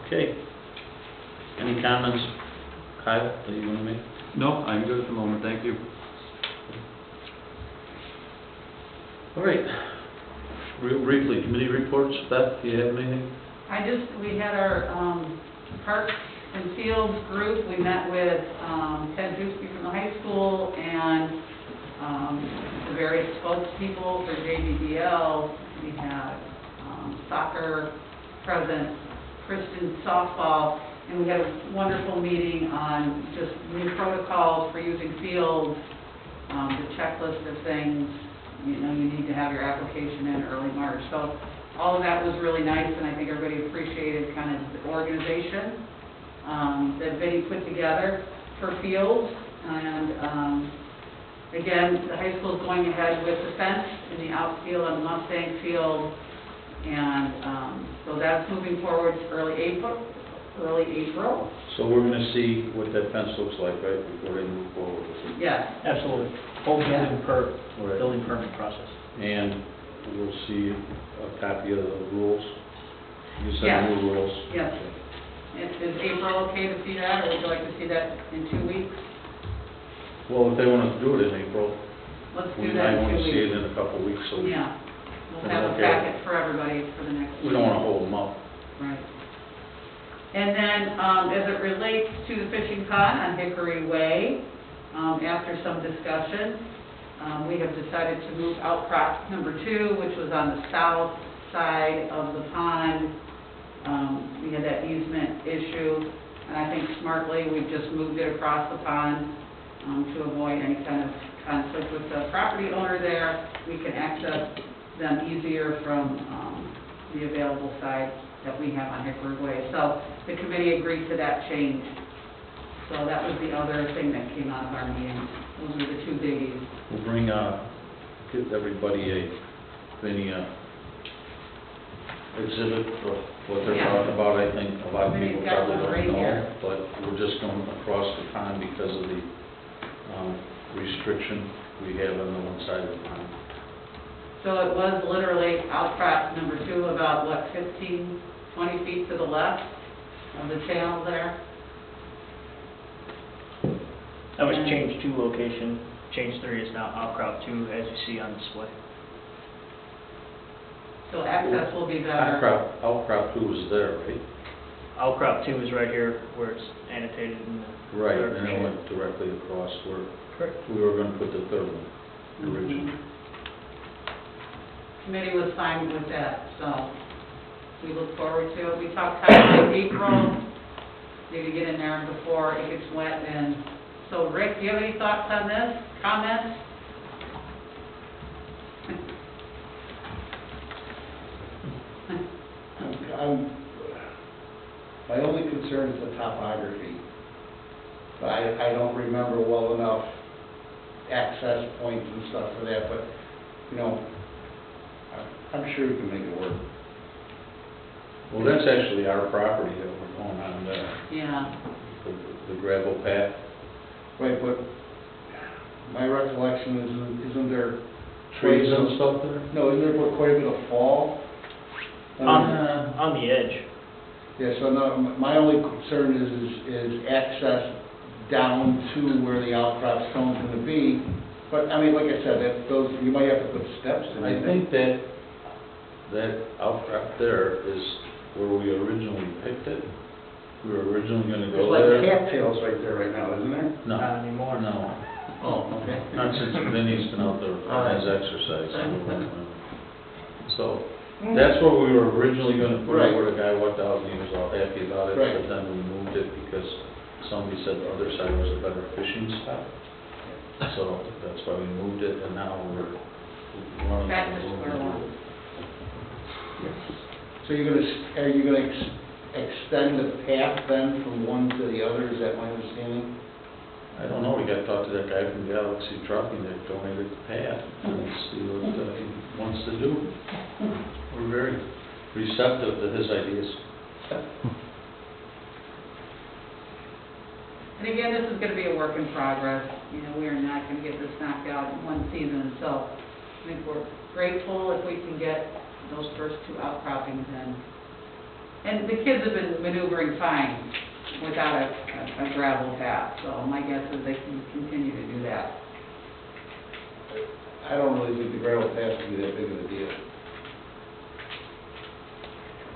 Okay. Any comments, Kyle, that you want to make? No, I'm good at the moment, thank you. All right. Real briefly, committee reports. Beth, do you have anything? We had our Parks and Fields group. We met with Ted Duski from the high school and the various spokespeople for JBDL. We had soccer present, Christian softball, and we had a wonderful meeting on just new protocols for using fields, the checklist of things. You need to have your application in early March. So all of that was really nice, and I think everybody appreciated kind of the organization that Vinnie put together for fields. And again, the high school is going ahead with the fence in the outfield on the Mustang field. And so that's moving forward to early April. So we're going to see what that fence looks like, right, before they move forward with it? Yes. Absolutely. Whole building permit process. And we'll see a copy of the rules. You Yes. said new rules? Yes. Is April okay to see that, or would you like to see that in 2 weeks? Well, if they want to do it in April, Let's we do that might in 2 want weeks. to see it in a couple of weeks, so we Yeah. We'll have a packet for everybody for the next. don't want to hold them up. Right. And then, as it relates to the fishing pond on Hickory Way, after some discussion, we have decided to move outcrop number 2, which was on the south side of the pond. We had that easement issue, and I think smartly, we've just moved it across the pond to avoid any kind of conflict with the property owner there. We can access them easier from the available side that we have on Hickory Way. So the committee agreed to that change. So that was the other thing that came out of our meeting. Those were the 2 biggies. We'll bring, give everybody exhibit of what they're Yeah. talking about. I think a lot of Maybe people you've got probably one right don't know, here. but we're just going across the pond because of the restriction we have on the one side of the pond. So it was literally outcrop number 2, about, 15, 20 feet to the left of the channel there. That was change 2 location. Change 3 is now outcrop 2, as you see on display. So access will be better. Outcrop 2 was there, right? Outcrop 2 is right here where it's annotated in the... Right, and it went directly across where Correct. we were going to put the third one originally. Committee was fine with that, so we look forward to it. We talked kind of like April, maybe get in there before it gets wet. And so Rick, do you have any thoughts on this, comments? My only concern is the topography. I don't remember well enough access points and stuff for that, but, I'm sure you can make it work. Well, that's actually our property that we're going on there, Yeah. the gravel path. Right, but my recollection is, isn't there Trees and stuff there? No, isn't there quite a bit of fall? On the edge. Yeah, so no, my only concern is access down to where the outcrop stone's gonna be. But, I mean, like I said, that those, you might have to put steps in. I think that outcrop there is where we originally picked it. We were originally gonna There's go like there. cattails right there right now, isn't there? No. Not anymore. No. Oh, okay. Not since Vinnie's been out there All right. as exercise. So, that's where we were originally gonna put it, Right. where the guy went out and he was all happy about it. Right. But then we moved it because somebody said the other side was a better fishing spot. So, that's why we moved it, and now we're running. Back to square one. So are you gonna extend the path then from one to the other, is that my understanding? I don't know, we gotta talk to that guy from Galaxy Trucking that donated the path and see what he wants to do. We're very receptive to his ideas. And again, this is gonna be a work in progress, you know, we are not gonna get this knocked out in one season, so I think we're grateful if we can get those first two outcroppings in. And the kids have been maneuvering fine without a gravel path, so my guess is they can continue to do that. I don't really think the gravel path would be that big of a deal.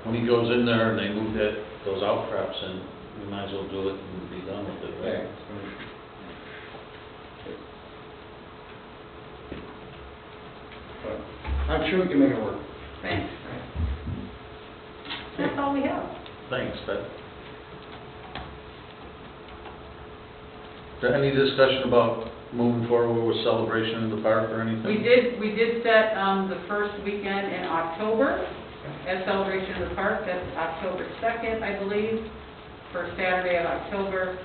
When he goes in there and they move those outcrops in, we might as well do it and be done with it, right? But I'm sure we can make it work. Thanks. That's all we have. Thanks, Beth. Is there any discussion about moving forward with celebration in the park or anything? We did set the first weekend in October as Celebration of the Park. That's October 2nd, I believe, first Saturday of October.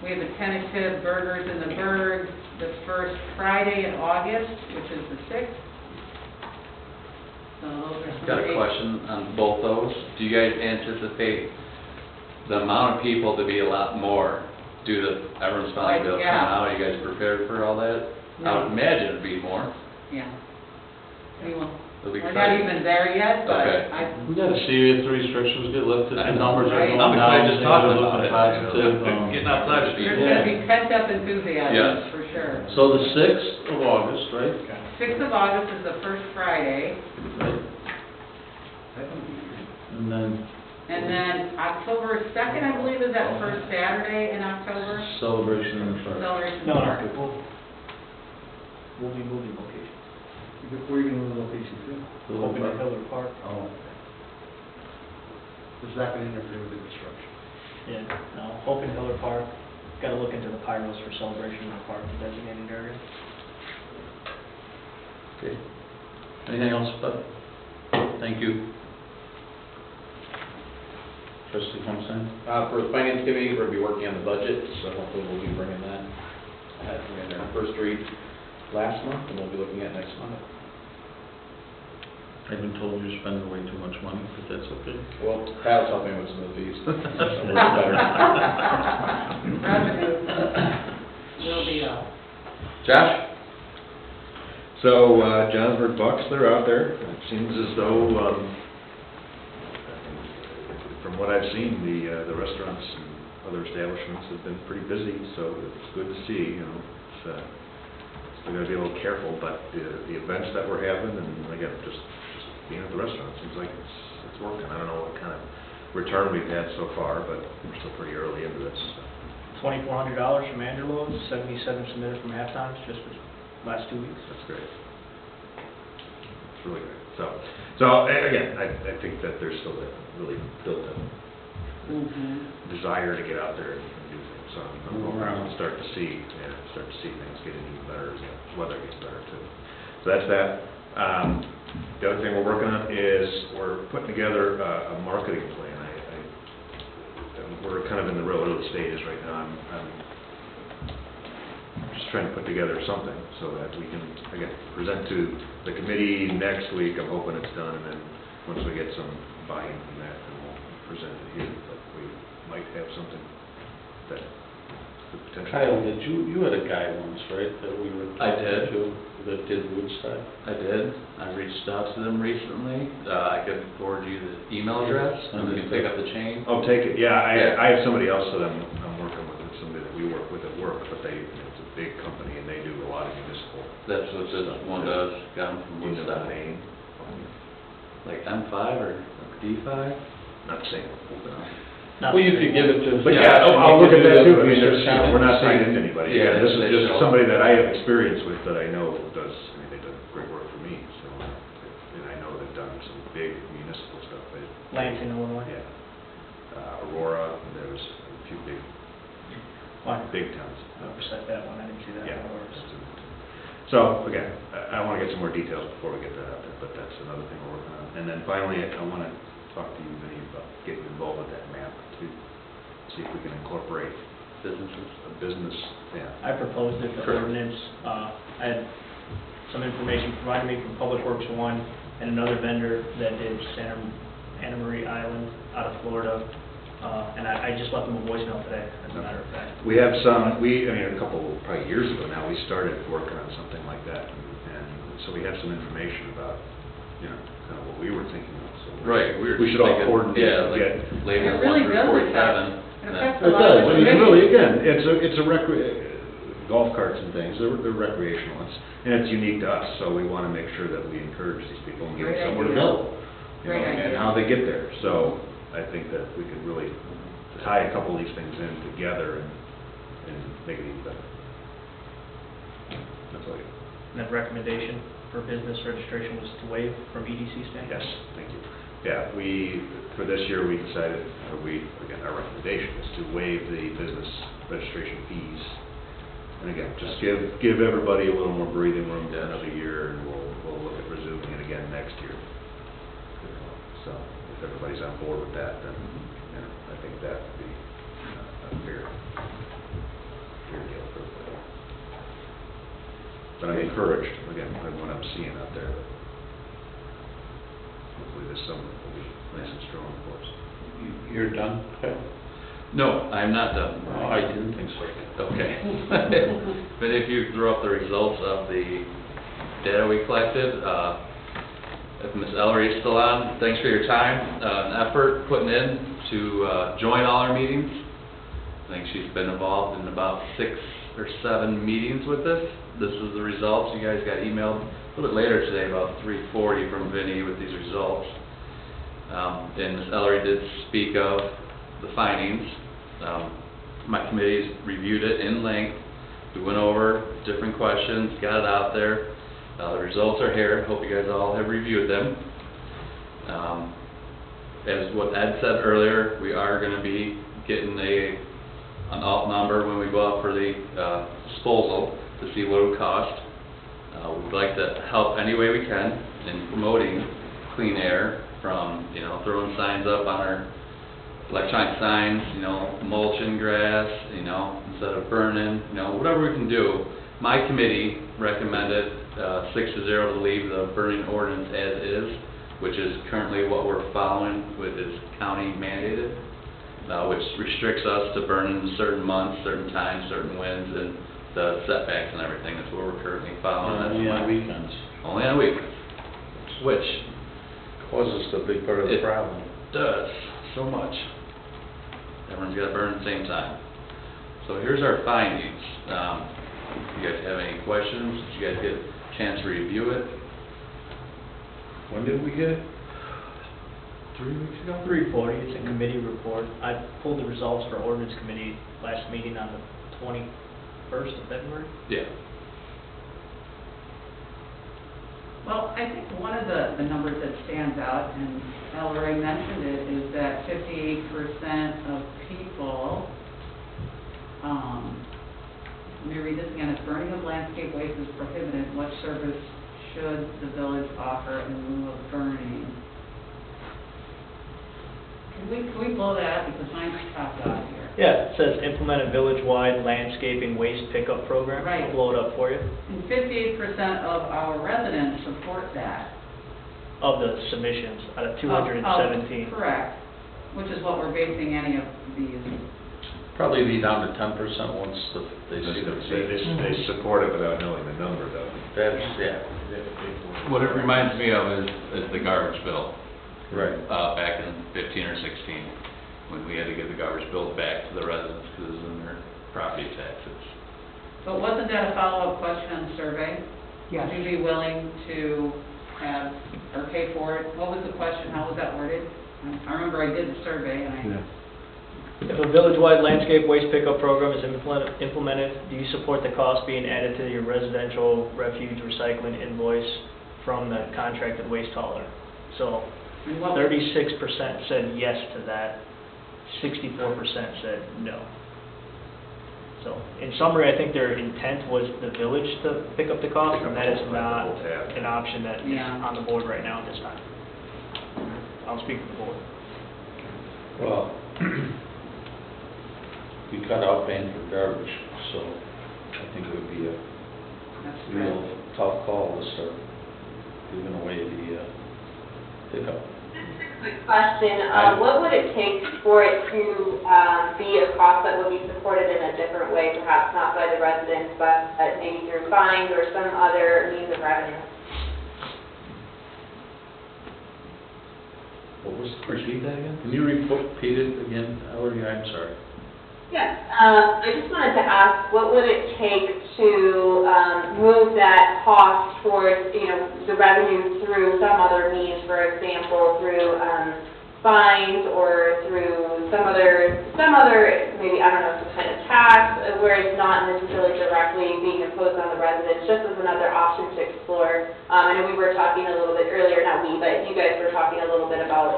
We have a tentative Burgers in the Berg the first Friday in August, which is the 6th. So those are some Got a dates. question on both those. Do you guys anticipate the amount of people to be a lot more due to everyone's finally able to come Yeah. out? Are you guys prepared for all that? I No. would imagine it'd be more. Yeah. We will. It'll be We're not exciting. even there yet, but Okay. We gotta see if the restrictions get lifted, I the know. numbers are Right. going I'm down, excited just things talking are about looking it. positive. Getting outside of there's it. going to be pent-up enthusiasm, Yes. for sure. So the 6th of August, right? 6th of August is the first Friday, Right. And then October 2nd, I believe, is that first Saturday in October? celebration in the park. Celebration No, of the Park. We'll be moving location. Where are you gonna move the location to? Open at Hiller Park. Oh. Is that gonna interfere with the construction? Yeah, no, Open Hiller Park. Gotta look into the pyros for Celebration of the Park, the designated area. Okay. Anything else, Bud? Thank you. Trustee Thompson? For the finance committee, we're gonna be working on the budget, so hopefully we'll be bringing that. We had our first read last month, and we'll be looking at next month. I've been told you're spending way too much money, but that's okay. Well, Kyle's helping with some of the fees. So we're better. Revenue will be up. Josh? So, Johnsburg Bucks, they're out there. It seems as though, from what I've seen, the restaurants and other establishments have been pretty busy, so it's good to see, you know. It's, we gotta be a little careful, but the events that we're having, and again, just being at the restaurant, seems like it's working. I don't know what kind of return we've had so far, but we're still pretty early into this. $2,400 from Angelo's, 77 submitted from halftime, just the last 2 weeks. That's great. It's really great. So again, I think that there's still a really built-in desire to get out there and do things. So I'm hoping we'll start to see things getting even better as the weather gets better too. So that's that. The other thing we're working on is we're putting together a marketing plan. We're kind of in the real early stages right now. I'm just trying to put together something so that we can, again, present to the committee next week. I'm hoping it's done, and then once we get some buy-in from that, then we'll present it here. But we might have something that could potentially... Kyle, you had a guy once, right, that we were I talking did. to, that did Woodstock? I did. I reached out to them recently. I could forward you the email address, and we can pick up the chain. Oh, take it, yeah, Yeah. I have somebody else that I'm working with, it's somebody that we work with at work, but it's a big company, and they do a lot of municipal. That's what this one does, got them from Do you know the Woodstock. name? Like M5 or D5? Not saying. Well, you could give it to. But yeah, I'll look at that too, I mean, Research on it. we're not signing into anybody. Yeah, This is they just show. somebody that I have experience with that I know does, I mean, they do great work for me, so, and I know they've done some big municipal stuff. Lansing, Illinois. Yeah. Aurora, there was a few big towns. Set that one, I didn't see that Yeah. one. So, again, I want to get some more details before we get that out there, but that's another thing we're working on. And then finally, I want to talk to you, Vinnie, about getting involved with that map too. See if we can incorporate Businesses. a business, yeah. I proposed it for ordinance. I had some information provided me from Public Works One and another vendor that did Anna Marie Island out of Florida. And I just left them a voicemail today, as a matter of fact. We have some, a couple, probably years ago now, we started working on something like that. And so we have some information about, kind of what we were thinking of. So Right, we were should all thinking, coordinate yeah, and like get. label It really does 1 through 47. It affects a It lot does, of I mean, information. really, again, it's a golf carts and things, they're recreational, and it's unique to us, so we want to make sure that we encourage these people and give them Great somewhere to idea. go. Great And idea. how they get there, so I think that we could really tie a couple of these things in together and make it even better. That's all I got. And that recommendation for business registration was to waive from EDC standpoint? Yes, thank you. Yeah, for this year, we decided, again, our recommendation is to waive the business registration fees. And again, just give everybody a little more breathing room for another year, and we'll look at resuming it again next year. So, if everybody's on board with that, then, I think that would be a fair deal for everybody. But I'm encouraged, again, by what I'm seeing out there. Hopefully this summer will be nice and strong for us. You're done, Kyle? No, I'm not done. Oh, I didn't think so. Okay. But if you throw up the results of the data we collected, if Ms. Ellery is still on, thanks for your time and effort putting in to join all our meetings. I think she's been involved in about 6 or 7 meetings with us. This is the results. You guys got emailed a little bit later today, about 3:40 from Vinnie with these results. And Ms. Ellery did speak of the findings. My committees reviewed it in length. We went over different questions, got it out there. The results are here. Hope you guys all have reviewed them. As what Ed said earlier, we are going to be getting an alt number when we go out for the disposal to see what it would cost. We'd like to help any way we can in promoting clean air from, throwing signs up on our electronic signs, mulching grass, instead of burning, whatever we can do. My committee recommended 6-0 to leave the burning ordinance as is, which is currently what we're following with is county mandated, which restricts us to burn in certain months, certain times, certain winds, and the setbacks and everything. That's what we're currently following. That's Only my- on weekends, Only on weekends, which causes the big part of the It- problem. does so much. Everyone's got to burn at the same time. So here's our findings. You guys have any questions? Did you guys get a chance to review it? When did we get it? 3 weeks ago? 340, it's a committee report. I pulled the results for ordinance committee last meeting on the 21st of February. Yeah. Well, I think one of the numbers that stands out, and Ellery mentioned it, is that 58% of people, let me read this again, if burning of landscape waste is prohibited, what service should the village offer in lieu of burning? Can we blow that up because mine's chopped out here? Yeah, it says implement a village-wide landscaping waste pickup program. Right. I'll blow it up for you, And 58% of our residents support that. of the submissions out of 217. Correct, which is what we're basing any of these. Probably be down to 10% once they see the They support it without knowing the number, though. That's, yeah, What it reminds me of is the garbage bill, right. back in 15 or 16, when we had to give the garbage bill back to the residents because it was in their property taxes. But wasn't that a follow-up question on the survey? Yes. Would you be willing to have, or pay for it? What was the question, how was that worded? I remember I did the survey and I, If a village-wide landscape waste pickup program is implemented, do you support the cost being added to your residential refuge recycling invoice from the contracted waste hauler? So and what, 36% said yes to that, 64% said no. So in summary, I think their intent was the village to pick up the cost, and that is not an option that is Yeah. on the board right now at this time. I'll speak for the board. Well, we cut out paying for garbage, so I think it would be a that's real true. tough call to start giving away the pickup. Quick question, Aye. what would it take for it to be a cost that would be supported in a different way, perhaps not by the residents, but maybe through fines or some other means of revenue? What was, repeat that again? Can you repeat it again, Ellery? I'm sorry. Yes, I just wanted to ask, what would it take to move that cost towards, the revenue through some other means, for example, through fines or through some other, maybe, I don't know, some kind of tax, where it's not necessarily directly being imposed on the residents, just as another option to explore. I know we were talking a little bit earlier, not we, but you guys were talking a little bit about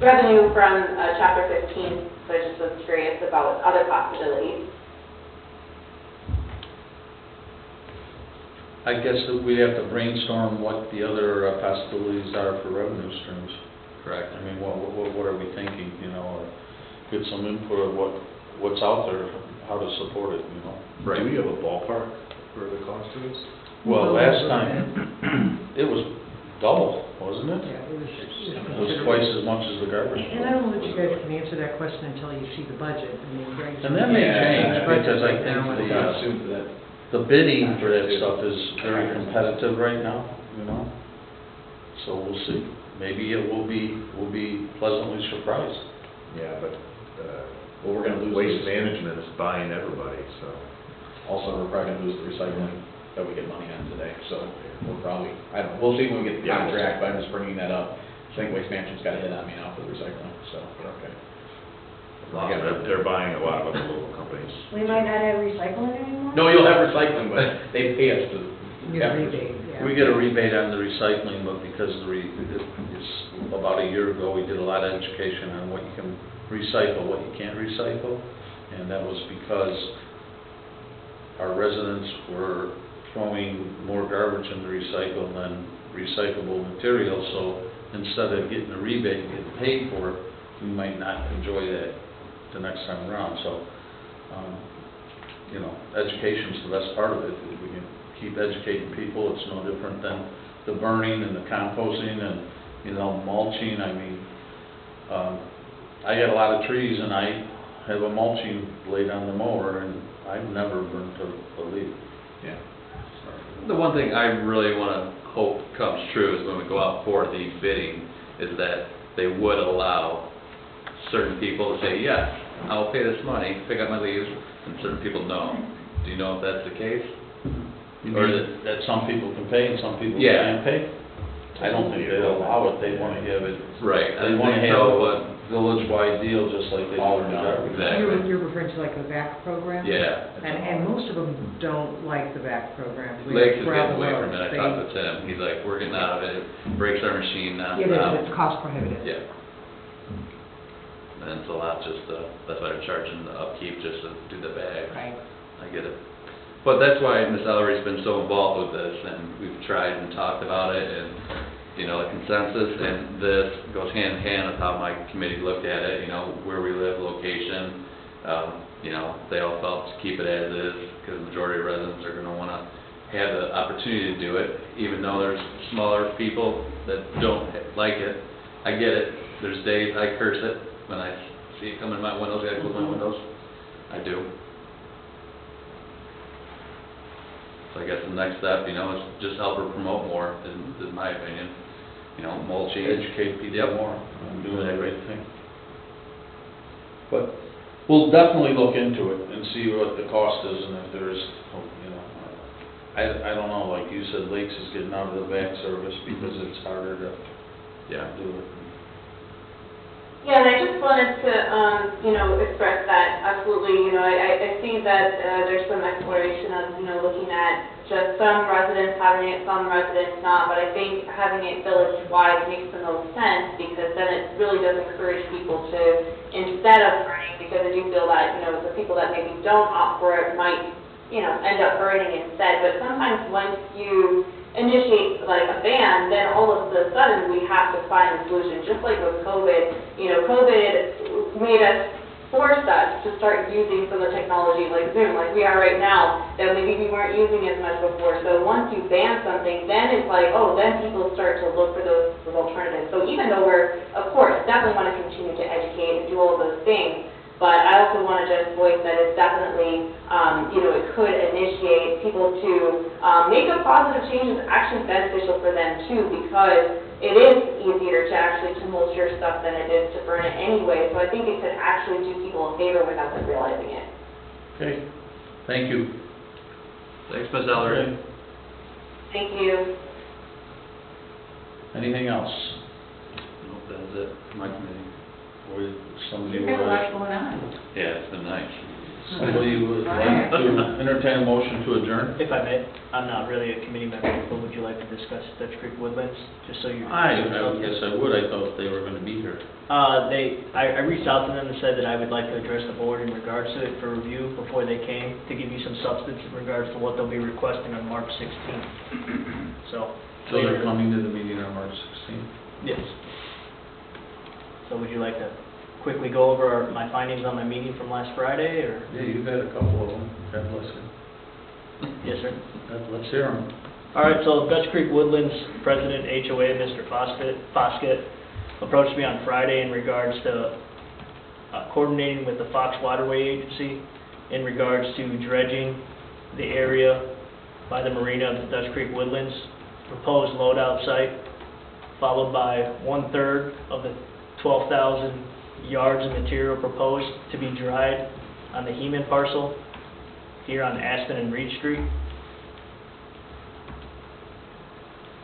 revenue from Chapter 15, so I just was curious about other possibilities. I guess that we have to brainstorm what the other possibilities are for revenue streams. Correct. I mean, what are we thinking, or get some input of what's out there, how to support it, Do we have a ballpark for the cost of this? Well, last time, it was double, wasn't it? Yeah, it was It was twice as much as the garbage. And I don't know that you guys can answer that question until you see the budget. I mean, Greg's. And that may change, because I think Got sued for that. the bidding for that stuff is very competitive right now, So we'll see. Maybe we'll be pleasantly surprised. Yeah, but, Well, we're gonna lose waste this. management is buying everybody, so. Also, we're probably gonna lose the recycling that we get money on today, so we'll probably, I don't know, we'll see when we get the Yeah, we'll see. contract, but I'm just bringing that up. I think Waste Management's got a hit on me now for the recycling, so, but okay. Again, they're buying a lot of other local companies. We might not have recycling anymore? No, you'll have recycling, but they pay us to. New rebate, yeah. We get a rebate on the recycling, but because it's about a year ago, we did a lot of education on what you can recycle, what you can't recycle, and that was because our residents were throwing more garbage in the recycle than recyclable material, so instead of getting a rebate and getting paid for it, we might not enjoy that the next time around. So, education's the best part of it. If we can keep educating people, it's no different than the burning and the composting and, mulching. I mean, I got a lot of trees and I have a mulching blade on the mower and I've never burnt a leaf. Yeah. The one thing I really want to hope comes true is when we go out for the bidding, is that they would allow certain people to say, yes, I'll pay this money, pick up my leaves, and certain people no. Do you know if that's the case? You Or mean that some people can pay and some people Yeah. can't pay? I don't think they'd allow it. They want to have it, Right, I they want to think have so, a but, village-wide deal just like they do All or with the none. garbage. Exactly. You're referring to like the VAC program? yeah. And most of them don't like the VAC program. Lakes is Gravel getting away from it, I roads, talked with Tim, he's like, we're getting out of it, it breaks our machine now. It is, it's cost prohibitive. Yeah. And it's a lot just, that's why they're charging the upkeep just to do the bag. Right. I get it. But that's why Ms. Ellery's been so involved with this, and we've tried and talked about it, and you know, the consensus, and this goes hand in hand with how my committee looked at it, you know, where we live, location. You know, they all felt to keep it as is, because the majority of residents are gonna wanna have the opportunity to do it, even though there's smaller people that don't like it. I get it. There's days I curse it when I see it coming in my windows, I gotta close my windows. I do. So I guess the next step, you know, is just help her promote more, in my opinion. You know, mulching. Educate people Yep. more on doing the right thing. But we'll definitely look into it and see what the cost is and if there's, you know, I don't know, like you said, Lakes is getting out of the back service because it's harder to do it. Yeah, and I just wanted to, you know, express that absolutely, you know, I see that there's some exploration of, you know, looking at just some residents having it, some residents not, but I think having it village-wide makes the most sense because then it really does encourage people to, instead of burning, because I do feel that, you know, the people that maybe don't opt for it might, you know, end up burning instead, but sometimes once you initiate like a ban, then all of a sudden we have to find a solution. Just like with COVID, you know, COVID made us, forced us to start using some of the technology like Zoom, like we are right now, that maybe we weren't using as much before. So once you ban something, then it's like, oh, then people start to look for those alternatives. So even though we're, of course, definitely want to continue to educate and do all of those things, but I also want to just voice that it's definitely, you know, it could initiate people to make a positive change that's actually beneficial for them too, because it is easier to actually to mulch your stuff than it is to burn it anyway. So I think it could actually do people a favor without them realizing it. Okay, thank you. Thanks, Ms. Ellery. Thank you. Anything else? Nope, that's it for my committee. Or somebody We've got a lot would, going on. Yeah, it's been nice. somebody would like to entertain a motion to adjourn? If I may, I'm not really a committee member, but would you like to discuss Dutch Creek Woodlands, just so you... I guess I would. I thought they were going to be here. I reached out to them and said that I would like to address the board in regards to it for review before they came, to give you some substance in regards to what they'll be requesting on March 16th. So They're coming to the meeting on March 16th? Yes. So would you like to quickly go over my findings on my meeting from last Friday, or? Yeah, you've had a couple of them. God bless you. Yes, sir. Let's hear them. All right, so Dutch Creek Woodlands President HOA, Mr. Foskett, approached me on Friday in regards to coordinating with the Fox Waterway Agency in regards to dredging the area by the marina of the Dutch Creek Woodlands, proposed loadout site, followed by 1/3 of the 12,000 yards of material proposed to be dried on the Heman parcel here on Aspen and Reed Street.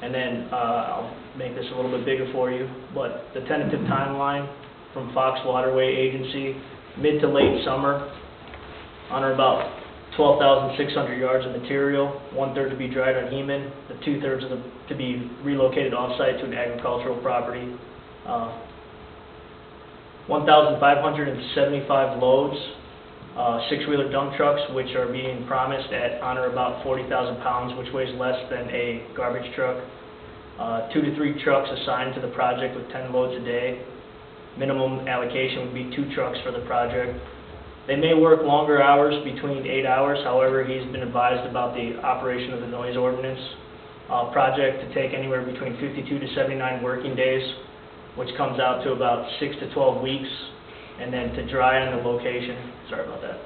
And then I'll make this a little bit bigger for you, but the tentative timeline from Fox Waterway Agency, mid to late summer, on or about 12,600 yards of material, 1/3 to be dried on Heman, the 2/3 to be relocated off-site to an agricultural property. 1,575 loads, 6-wheeler dump trucks, which are being promised at on or about 40,000 pounds, which weighs less than a garbage truck. 2 to 3 trucks assigned to the project with 10 loads a day. Minimum allocation would be 2 trucks for the project. They may work longer hours, between 8 hours, however, he's been advised about the operation of the noise ordinance. Project to take anywhere between 52 to 79 working days, which comes out to about 6 to 12 weeks, and then to dry on the location, sorry about that,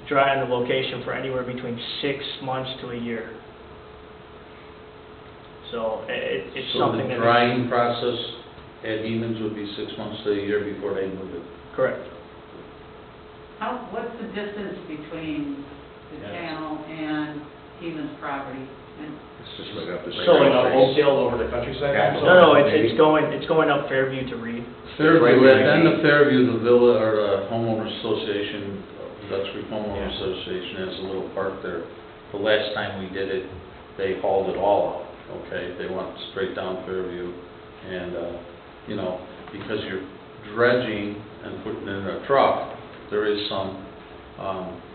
dry on the location for anywhere between 6 months to a year. So it's something that... So the drying process at Heman's would be 6 months to a year before they move it? Correct. What's the distance between the channel and Heman's property? It's just like up the So, street. Up Oakdale over the countryside? Yeah. No, it's going up Fairview to Reed. Fairview, at the end of Fairview, the villa, or the homeowners association, Dutch Creek Homeowners Association has a little park there. The last time we did it, they hauled it all out, okay? They went straight down Fairview, and, you know, because you're dredging and putting it in a truck, there is some,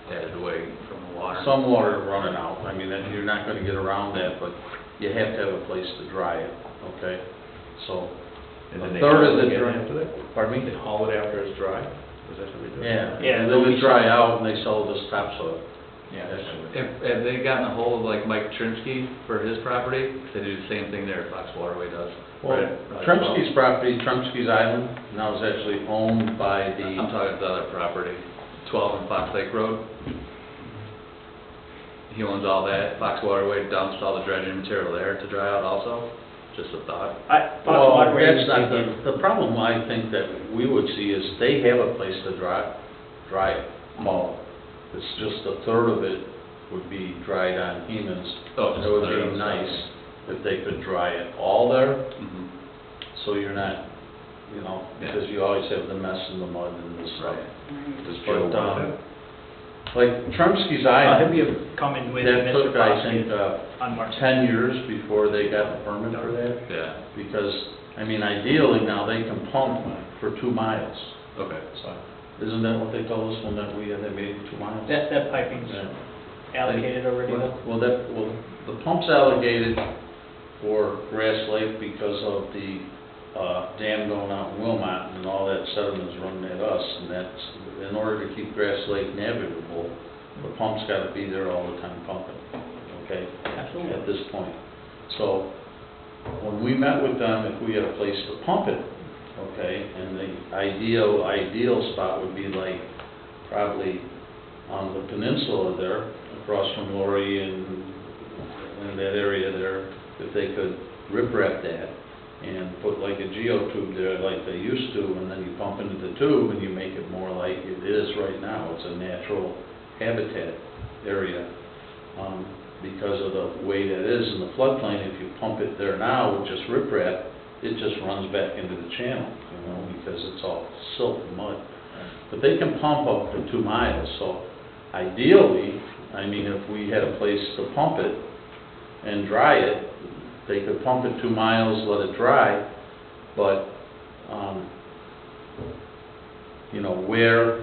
Added away from the water. some water running out. I mean, you're not gonna get around that, but you have to have a place to dry it, okay? So, And a then they third of haul it the again dry. after that? Pardon me? They haul it after it's dry? Is that what they do? Yeah, Yeah, and they'll then be they dry selling- out and they sell this topsoil. Yeah. Have they gotten a hold of like Mike Trinsky for his property? 'Cause they do the same thing there, Fox Waterway does. Well, Tremsky's property, Tremsky's Island, now is actually owned by I'm the, talking the other property, 12 on Fox Lake Road. He owns all that. Fox Waterway dumps all the dredging material there to dry out also. Just a thought. well, that's not, the problem I think that we would see is they have a place to dry it, Paul. It's just a third of it would be dried on Heman's. Oh, just It would a third of be it. nice if they could dry it all there, Mhm. so you're not, you know, Yeah. because you always have the mess and the mud and the stuff. Does Joe But, want that? like Tremsky's He'll Island, be coming with that Mr. took, I think, Foskett on March 10 years before they got the permit for that. Yeah, Because, I mean, ideally now they can pump for 2 miles. okay. So, isn't that what they told us when that we had, they made 2 miles? That piping's Yeah. allocated already though? Well, the pump's allocated for Grass Lake because of the dam going out in Wilmot and all that sediment is running at us. And that's, in order to keep Grass Lake navigable, the pump's gotta be there all the time pumping, okay? Absolutely. At this point. So, when we met with them, if we had a place to pump it, okay, and the ideal spot would be like probably on the peninsula there, across from Lori and that area there, if they could riprap that and put like a geotube there like they used to, and then you pump into the tube and you make it more like it is right now. It's a natural habitat area. Because of the way that is in the floodplain, if you pump it there now with just riprap, it just runs back into the channel, you know, because it's all silt and mud. But they can pump up to 2 miles, so ideally, I mean, if we had a place to pump it and dry it, they could pump it 2 miles, let it dry, but, you know, where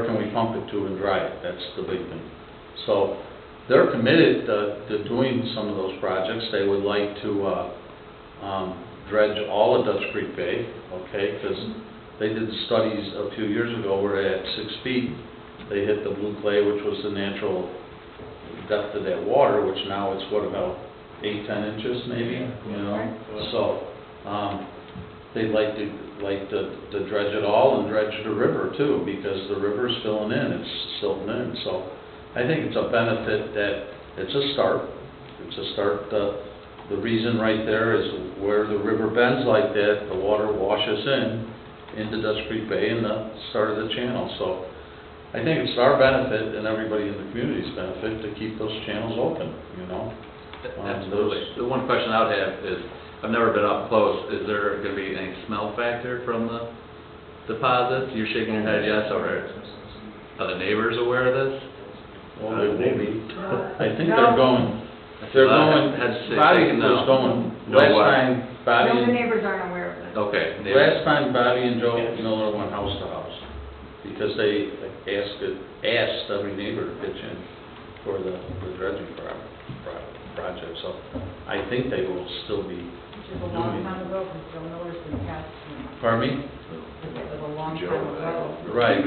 can we pump it to and dry it? That's the big thing. So, they're committed to doing some of those projects. They would like to dredge all of Dutch Creek Bay, okay, because they did studies a few years ago where at 6 feet, they hit the blue clay, which was the natural depth of that water, which now it's what, about 8-10 inches maybe, you know? So, they'd like to dredge it all and dredge the river too, because the river's filling in, it's silting in, so I think it's a benefit that, it's a start. It's a start, the reason right there is where the river bends like that, the water washes into Dutch Creek Bay and the start of the channel. So I think it's our benefit and everybody in the community's benefit to keep those channels open, you know? Absolutely. The one question I would have is, I've never been up close, is there gonna be any smell factor from the deposits? You're shaking your head yes, or are the neighbors aware of this? Well, they will be. I think they're going, Bobby was going, last time Bobby, No, the and- neighbors aren't aware of it. Okay. last time Bobby and Joe Miller went house to house, because they asked every neighbor to pitch in for the dredging project, so I think they will still be Which is a long time ago, because Joe Miller's been passed, Pardon me? it was a long time ago. Right,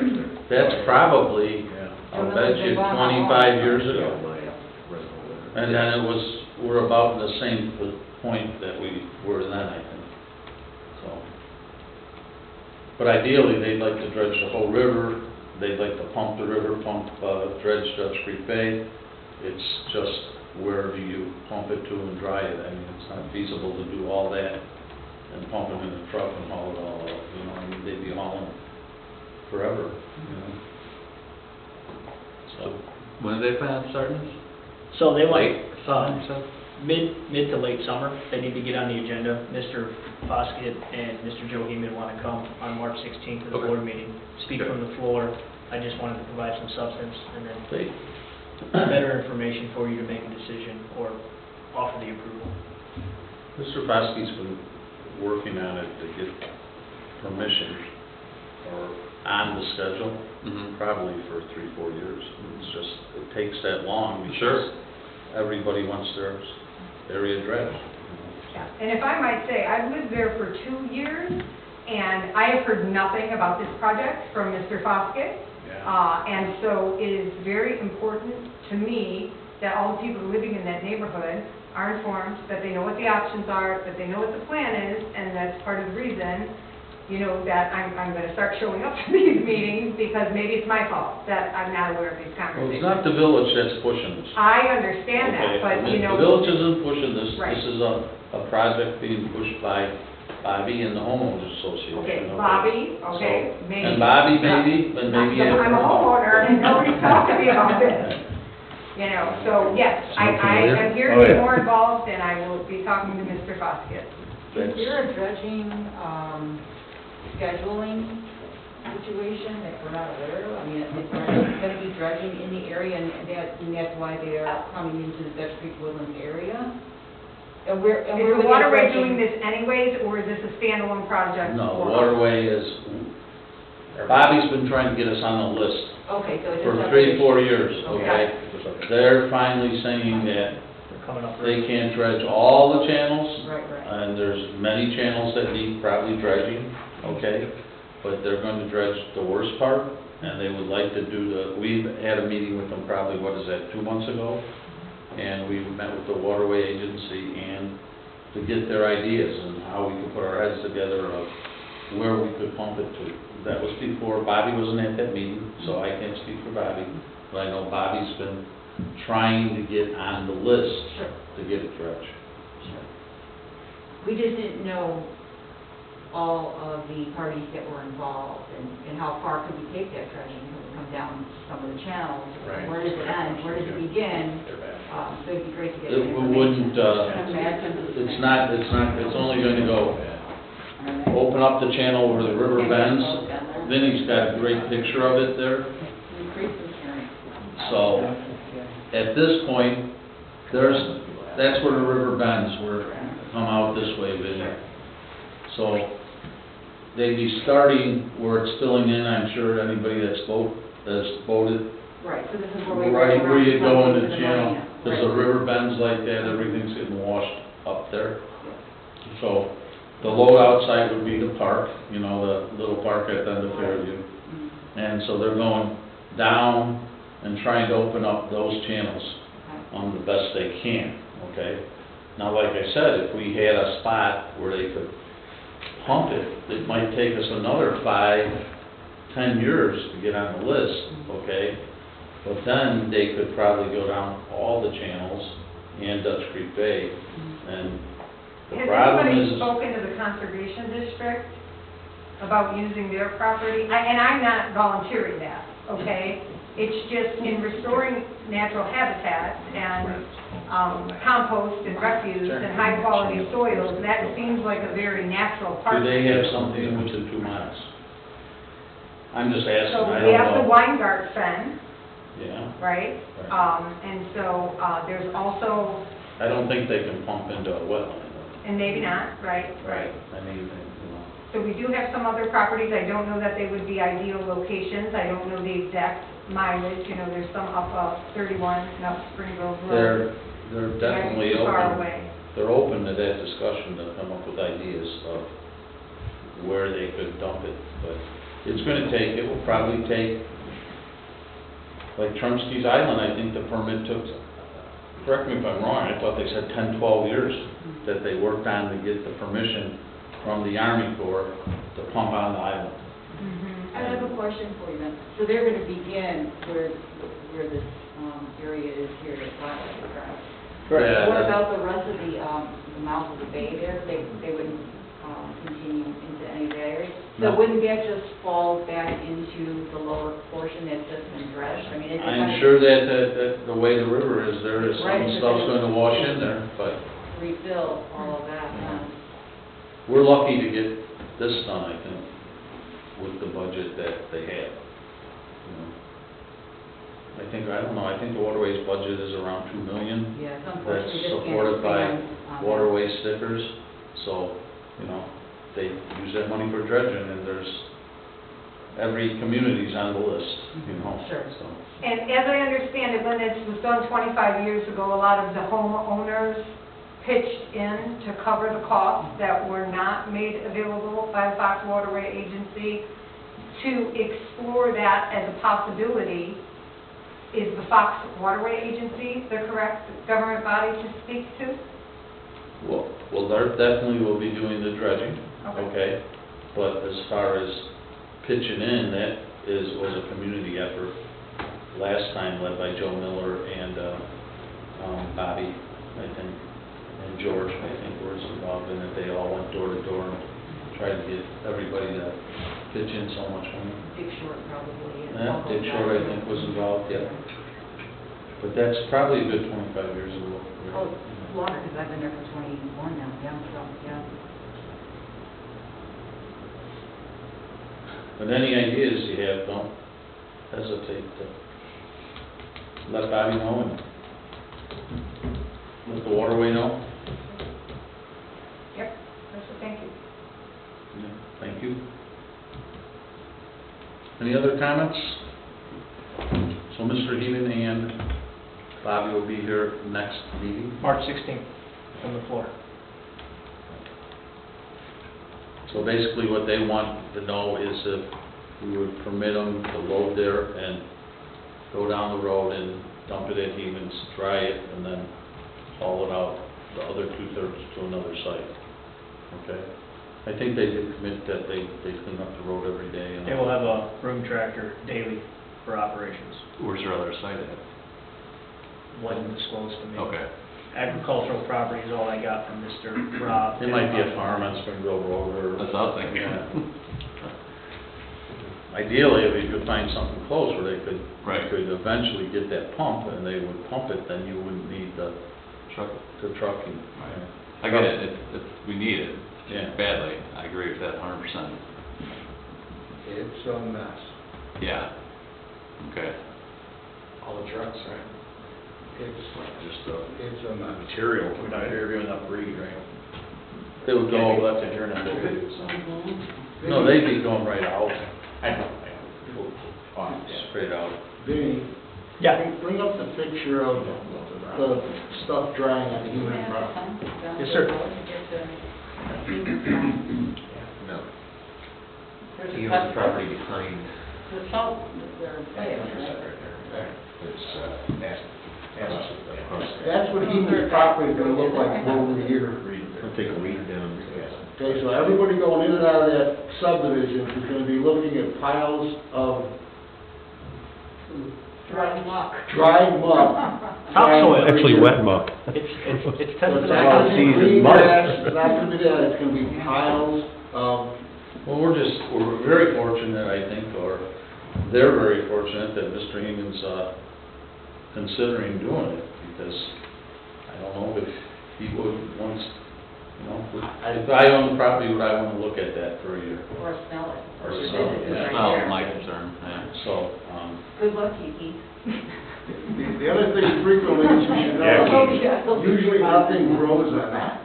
that's probably, I'll bet you 25 years ago. And then we're about in the same point that we were then, I think, so. But ideally, they'd like to dredge the whole river, they'd like to pump the river, dredge Dutch Creek Bay. It's just where do you pump it to and dry it? I mean, it's not feasible to do all that and pump them in a truck and haul it all out, you know, I mean, they'd be hauling forever, you know? So, When do they plan on starting this? So they want, Late summer, so? mid to late summer, they need to get on the agenda. Mr. Foskett and Mr. Joe Heeman want to come on March 16th to the Okay. board meeting, speak Okay. from the floor. I just wanted to provide some substance and then they, better information for you to make a decision or offer the approval. Mr. Foskey's been working on it to get permission or on the schedule, Mhm. probably for 3-4 years. It's just, it takes that long Sure. because everybody wants their area dredged. Yeah. And if I might say, I've lived there for 2 years, and I have heard nothing about this project from Mr. Foskett. And so it is very important to me that all the people living in that neighborhood are informed, that they know what the options are, that they know what the plan is, and that's part of the reason, you know, that I'm going to start showing up to these meetings, because maybe it's my fault that I'm not aware of these Well, conversations. it's not the village that's pushing this. I understand that, Okay, but, you know. The village isn't pushing this. Right. This is a project being pushed by Bobby and the homeowners association. Okay, Bobby, okay, So- maybe. And Bobby maybe, and maybe. I'm a homeowner, and nobody's talked to me about this. You know, so, yes, I am here to Oh, be yeah. more involved, and I will be talking to Mr. Foskett. Is there a dredging, scheduling situation that we're not aware of? I mean, is there going to be dredging in the area, and that's why they are coming into the Dutch Creek Woodlands area? And where Is would the they waterway dredging- doing this anyways, or is this a standalone project? No, for us? Waterway is, Bobby's been trying to get us on the list Okay, so it's for a 3-4 years, Okay. okay? They're finally saying that They're coming up. they can't dredge all the channels, Right, right. and there's many channels that need probably dredging, okay? But they're going to dredge the worst part, and they would like to do we've had a meeting with them probably, 2 months ago? And we met with the waterway agency and to get their ideas and how we could put our heads together of where we could pump it to. That was before, Bobby wasn't at that meeting, so I can't speak for Bobby, but I know Bobby's been trying to get on the list Sure, to get it dredged. sure. We just didn't know all of the parties that were involved, and how far could we take that dredging? Could we come down some of the channels? Right. Where does it end? Where does it begin? They're back. So it'd be great to get It that information. wouldn't, it's only going to go open up the channel where the river bends. Vinnie's got a great picture of it there. Increase the sharing. So, at this point, that's where the river bends, where it come out this way, Vinnie. So, they'd be starting where it's filling in, I'm sure anybody that's boated, Right, so this is where we. right where you go in the Right. channel, because the river bends like that, everything's getting washed up there. So, the loadout site would be the park, you know, the little park at the end of Fairview. And so they're going down and trying to open up those channels on the best they can, okay? Now, like I said, if we had a spot where they could pump it, it might take us another 5-10 years to get on the list, okay? But then they could probably go down all the channels and Dutch Creek Bay, and the Has problem anybody is... spoken to the Conservation District about using their property? And I'm not volunteering that, okay? It's just in restoring natural habitat and compost and refuse and high-quality soils, that seems like a very natural Do partnership. they have something within 2 miles? I'm just asking, So I we have the don't know. Weingart Fen, Yeah, right? And so there's also, I don't think they can pump into a wetland. and maybe not, right? I mean, you know. So we do have some other properties, I don't know that they would be ideal locations, I don't know the exact mileage, you know, there's some up 31, up Springville Road. They're definitely Too far open, away. they're open to that discussion to come up with ideas of where they could dump it, but it's gonna take, it will probably take, like Trumsky's Island, I think the permit took, correct me if I'm wrong, I thought they said 10, 12 years that they worked on to get the permission from the Army Corps to pump on the island. Mhm. I have a question for you then. So they're going to begin where this area is here at Flatland, correct? Yeah, What that- about the rest of the mouth of the bay there? They wouldn't continue into any of the areas? So No. wouldn't that just fall back into the lower portion that's just been dredged? I mean, it's kind I'm of sure that the way the river is, there is Right, some it's stuff's gonna- going to wash in there, but refill all of that. we're lucky to get this done, I think, with the budget that they have. You know. I don't know, I think the waterways budget is around 2 million. Yeah, it's That's unfortunately just can't supported by expand on that. waterway stickers, so, you know, they use that money for dredging, and every community's on the list, you know, Sure. so. And as I understand it, when this was done 25 years ago, a lot of the homeowners pitched in to cover the costs that were not made available by the Fox Waterway Agency. To explore that as a possibility, is the Fox Waterway Agency the correct government body to speak to? Well, they definitely will be doing the dredging, Okay. okay? But as far as pitching in, that was a community effort last time led by Joe Miller and Bobby, I think, and George, I think, was involved in it. They all went door to door and tried to get everybody to pitch in so much money. Dick Short probably. Yeah, Dick Short, I think, was involved, yeah. But that's probably a good 25 years ago. Oh, longer, because I've been there for 21 now, yeah, so, yeah. But any ideas you have, don't hesitate to let Bobby know and let the waterway know. Yep, thank you. Yeah, thank you. Any other comments? So Mr. Heenan and Bobby will be here next meeting. March 16th, on the floor. So basically what they want to know is if we would permit them to load there and go down the road and dump it at Heenan's, dry it, and then haul it out the other 2/3 to another site. Okay? I think they did commit that they clean up the road every day. And They will have a room tractor daily for operations. Where's your other site at? Wasn't disclosed to me. Okay. Agricultural property is all I got from Mr. Rob. It might be a farm on Springville Road or... That's what I was thinking. Yeah. Ideally, if you could find something close where they could, Right. could eventually get that pump and they would pump it, then you wouldn't need the trucking. I get it, if we need it, Yeah. badly, I agree with that 100%. It's a mess. Yeah. Okay. All the trucks, right? It's a mess. Material. We're not interviewing that breed, right? They would go Can't be left left to turn on too, so. No, they'd be going right out, I know. Fine, straight out. Vinny, Yeah. bring up the picture of the stuff drying on the human property. Yes, sir. No. There's He a owns the cut- property behind, The salt, they're, That's what human property is gonna look like over here. I'll take a weed down. Okay, so everybody going in and out of that subdivision is gonna be looking at piles of dry muck. dry muck. Topsoil. Actually wet muck. It's So tested. it's not gonna be green grass, it's not gonna be that, it's gonna be piles of, Well, we're very fortunate, I think, or they're very fortunate that Mr. Heenan's considering doing it, because I don't know if he would once, you know, if I own the property, would I want to look at that for a year? Or smell it. Or smell it, yeah. That's not my concern, yeah. So, Good luck, Kiki. the other thing frequently that you should know, usually nothing grows on that.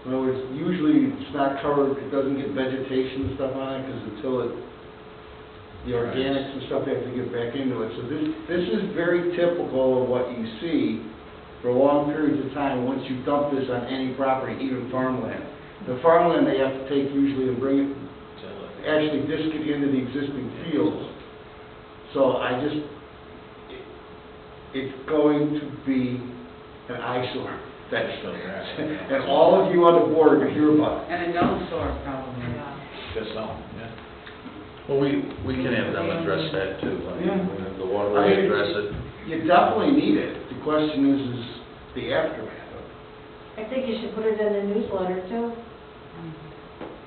In other words, usually it's not covered, it doesn't get vegetation and stuff on it, because until it, the organics and stuff have to get back into it. So this is very typical of what you see for long periods of time once you dump this on any property, even farmland. The farmland they have to take usually and bring it, actually disc it into the existing fields. So it's going to be an eyesore. And all of you on the board can hear about it. And a nose sore probably. Just some, yeah. well, we can have them address that too. I mean, Yeah. we have the waterway address it. You definitely need it. The question is the aftermath of it. I think you should put it in the newsletter too.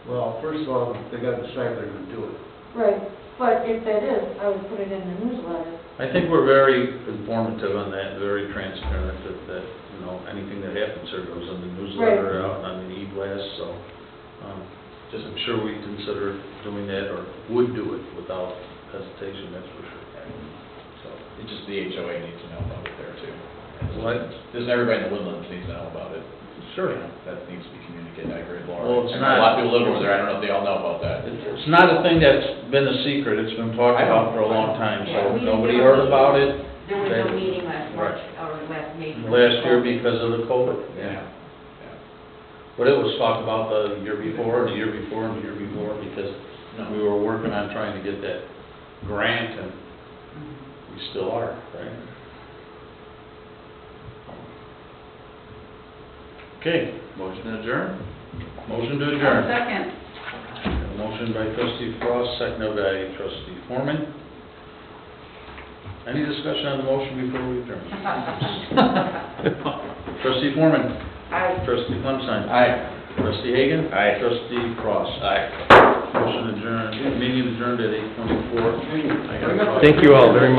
Well, first of all, they got to decide they're going to do it. Right, but if that is, I would put it in the newsletter. I think we're very informative on that, very transparent, that, you know, anything that happens here goes in the newsletter, out on the e-blast, so, just I'm sure we consider doing that, or would do it without hesitation, that's for sure. So, It's just the HOA needs to know about it there too. What? Just everybody in the Woodlands needs to know about it. Sure. You know, that needs to be communicated, I agree with Laura. Well, it's I know a lot of not- people live over there, I don't know if they all know about that. It's not a thing that's been a secret, it's been talked about for a long time, Yeah, so we nobody didn't heard about it. There was no meeting last March, or last May last year because of the COVID. Yeah. But it was talked about the year before, and the year before, and the year before, because we were working on trying to get that grant, and we still are, right? Okay, Motion to adjourn? motion to adjourn. Second. A motion by trustee Frost, seconded by trustee Foreman. Any discussion on the motion before we adjourn? Trustee Foreman. Aye. Trustee Clemstein. Aye. Trustee Hagan. Aye. Trustee Frost. Aye. Motion adjourned, meeting adjourned at 8:24. Thank you all very much.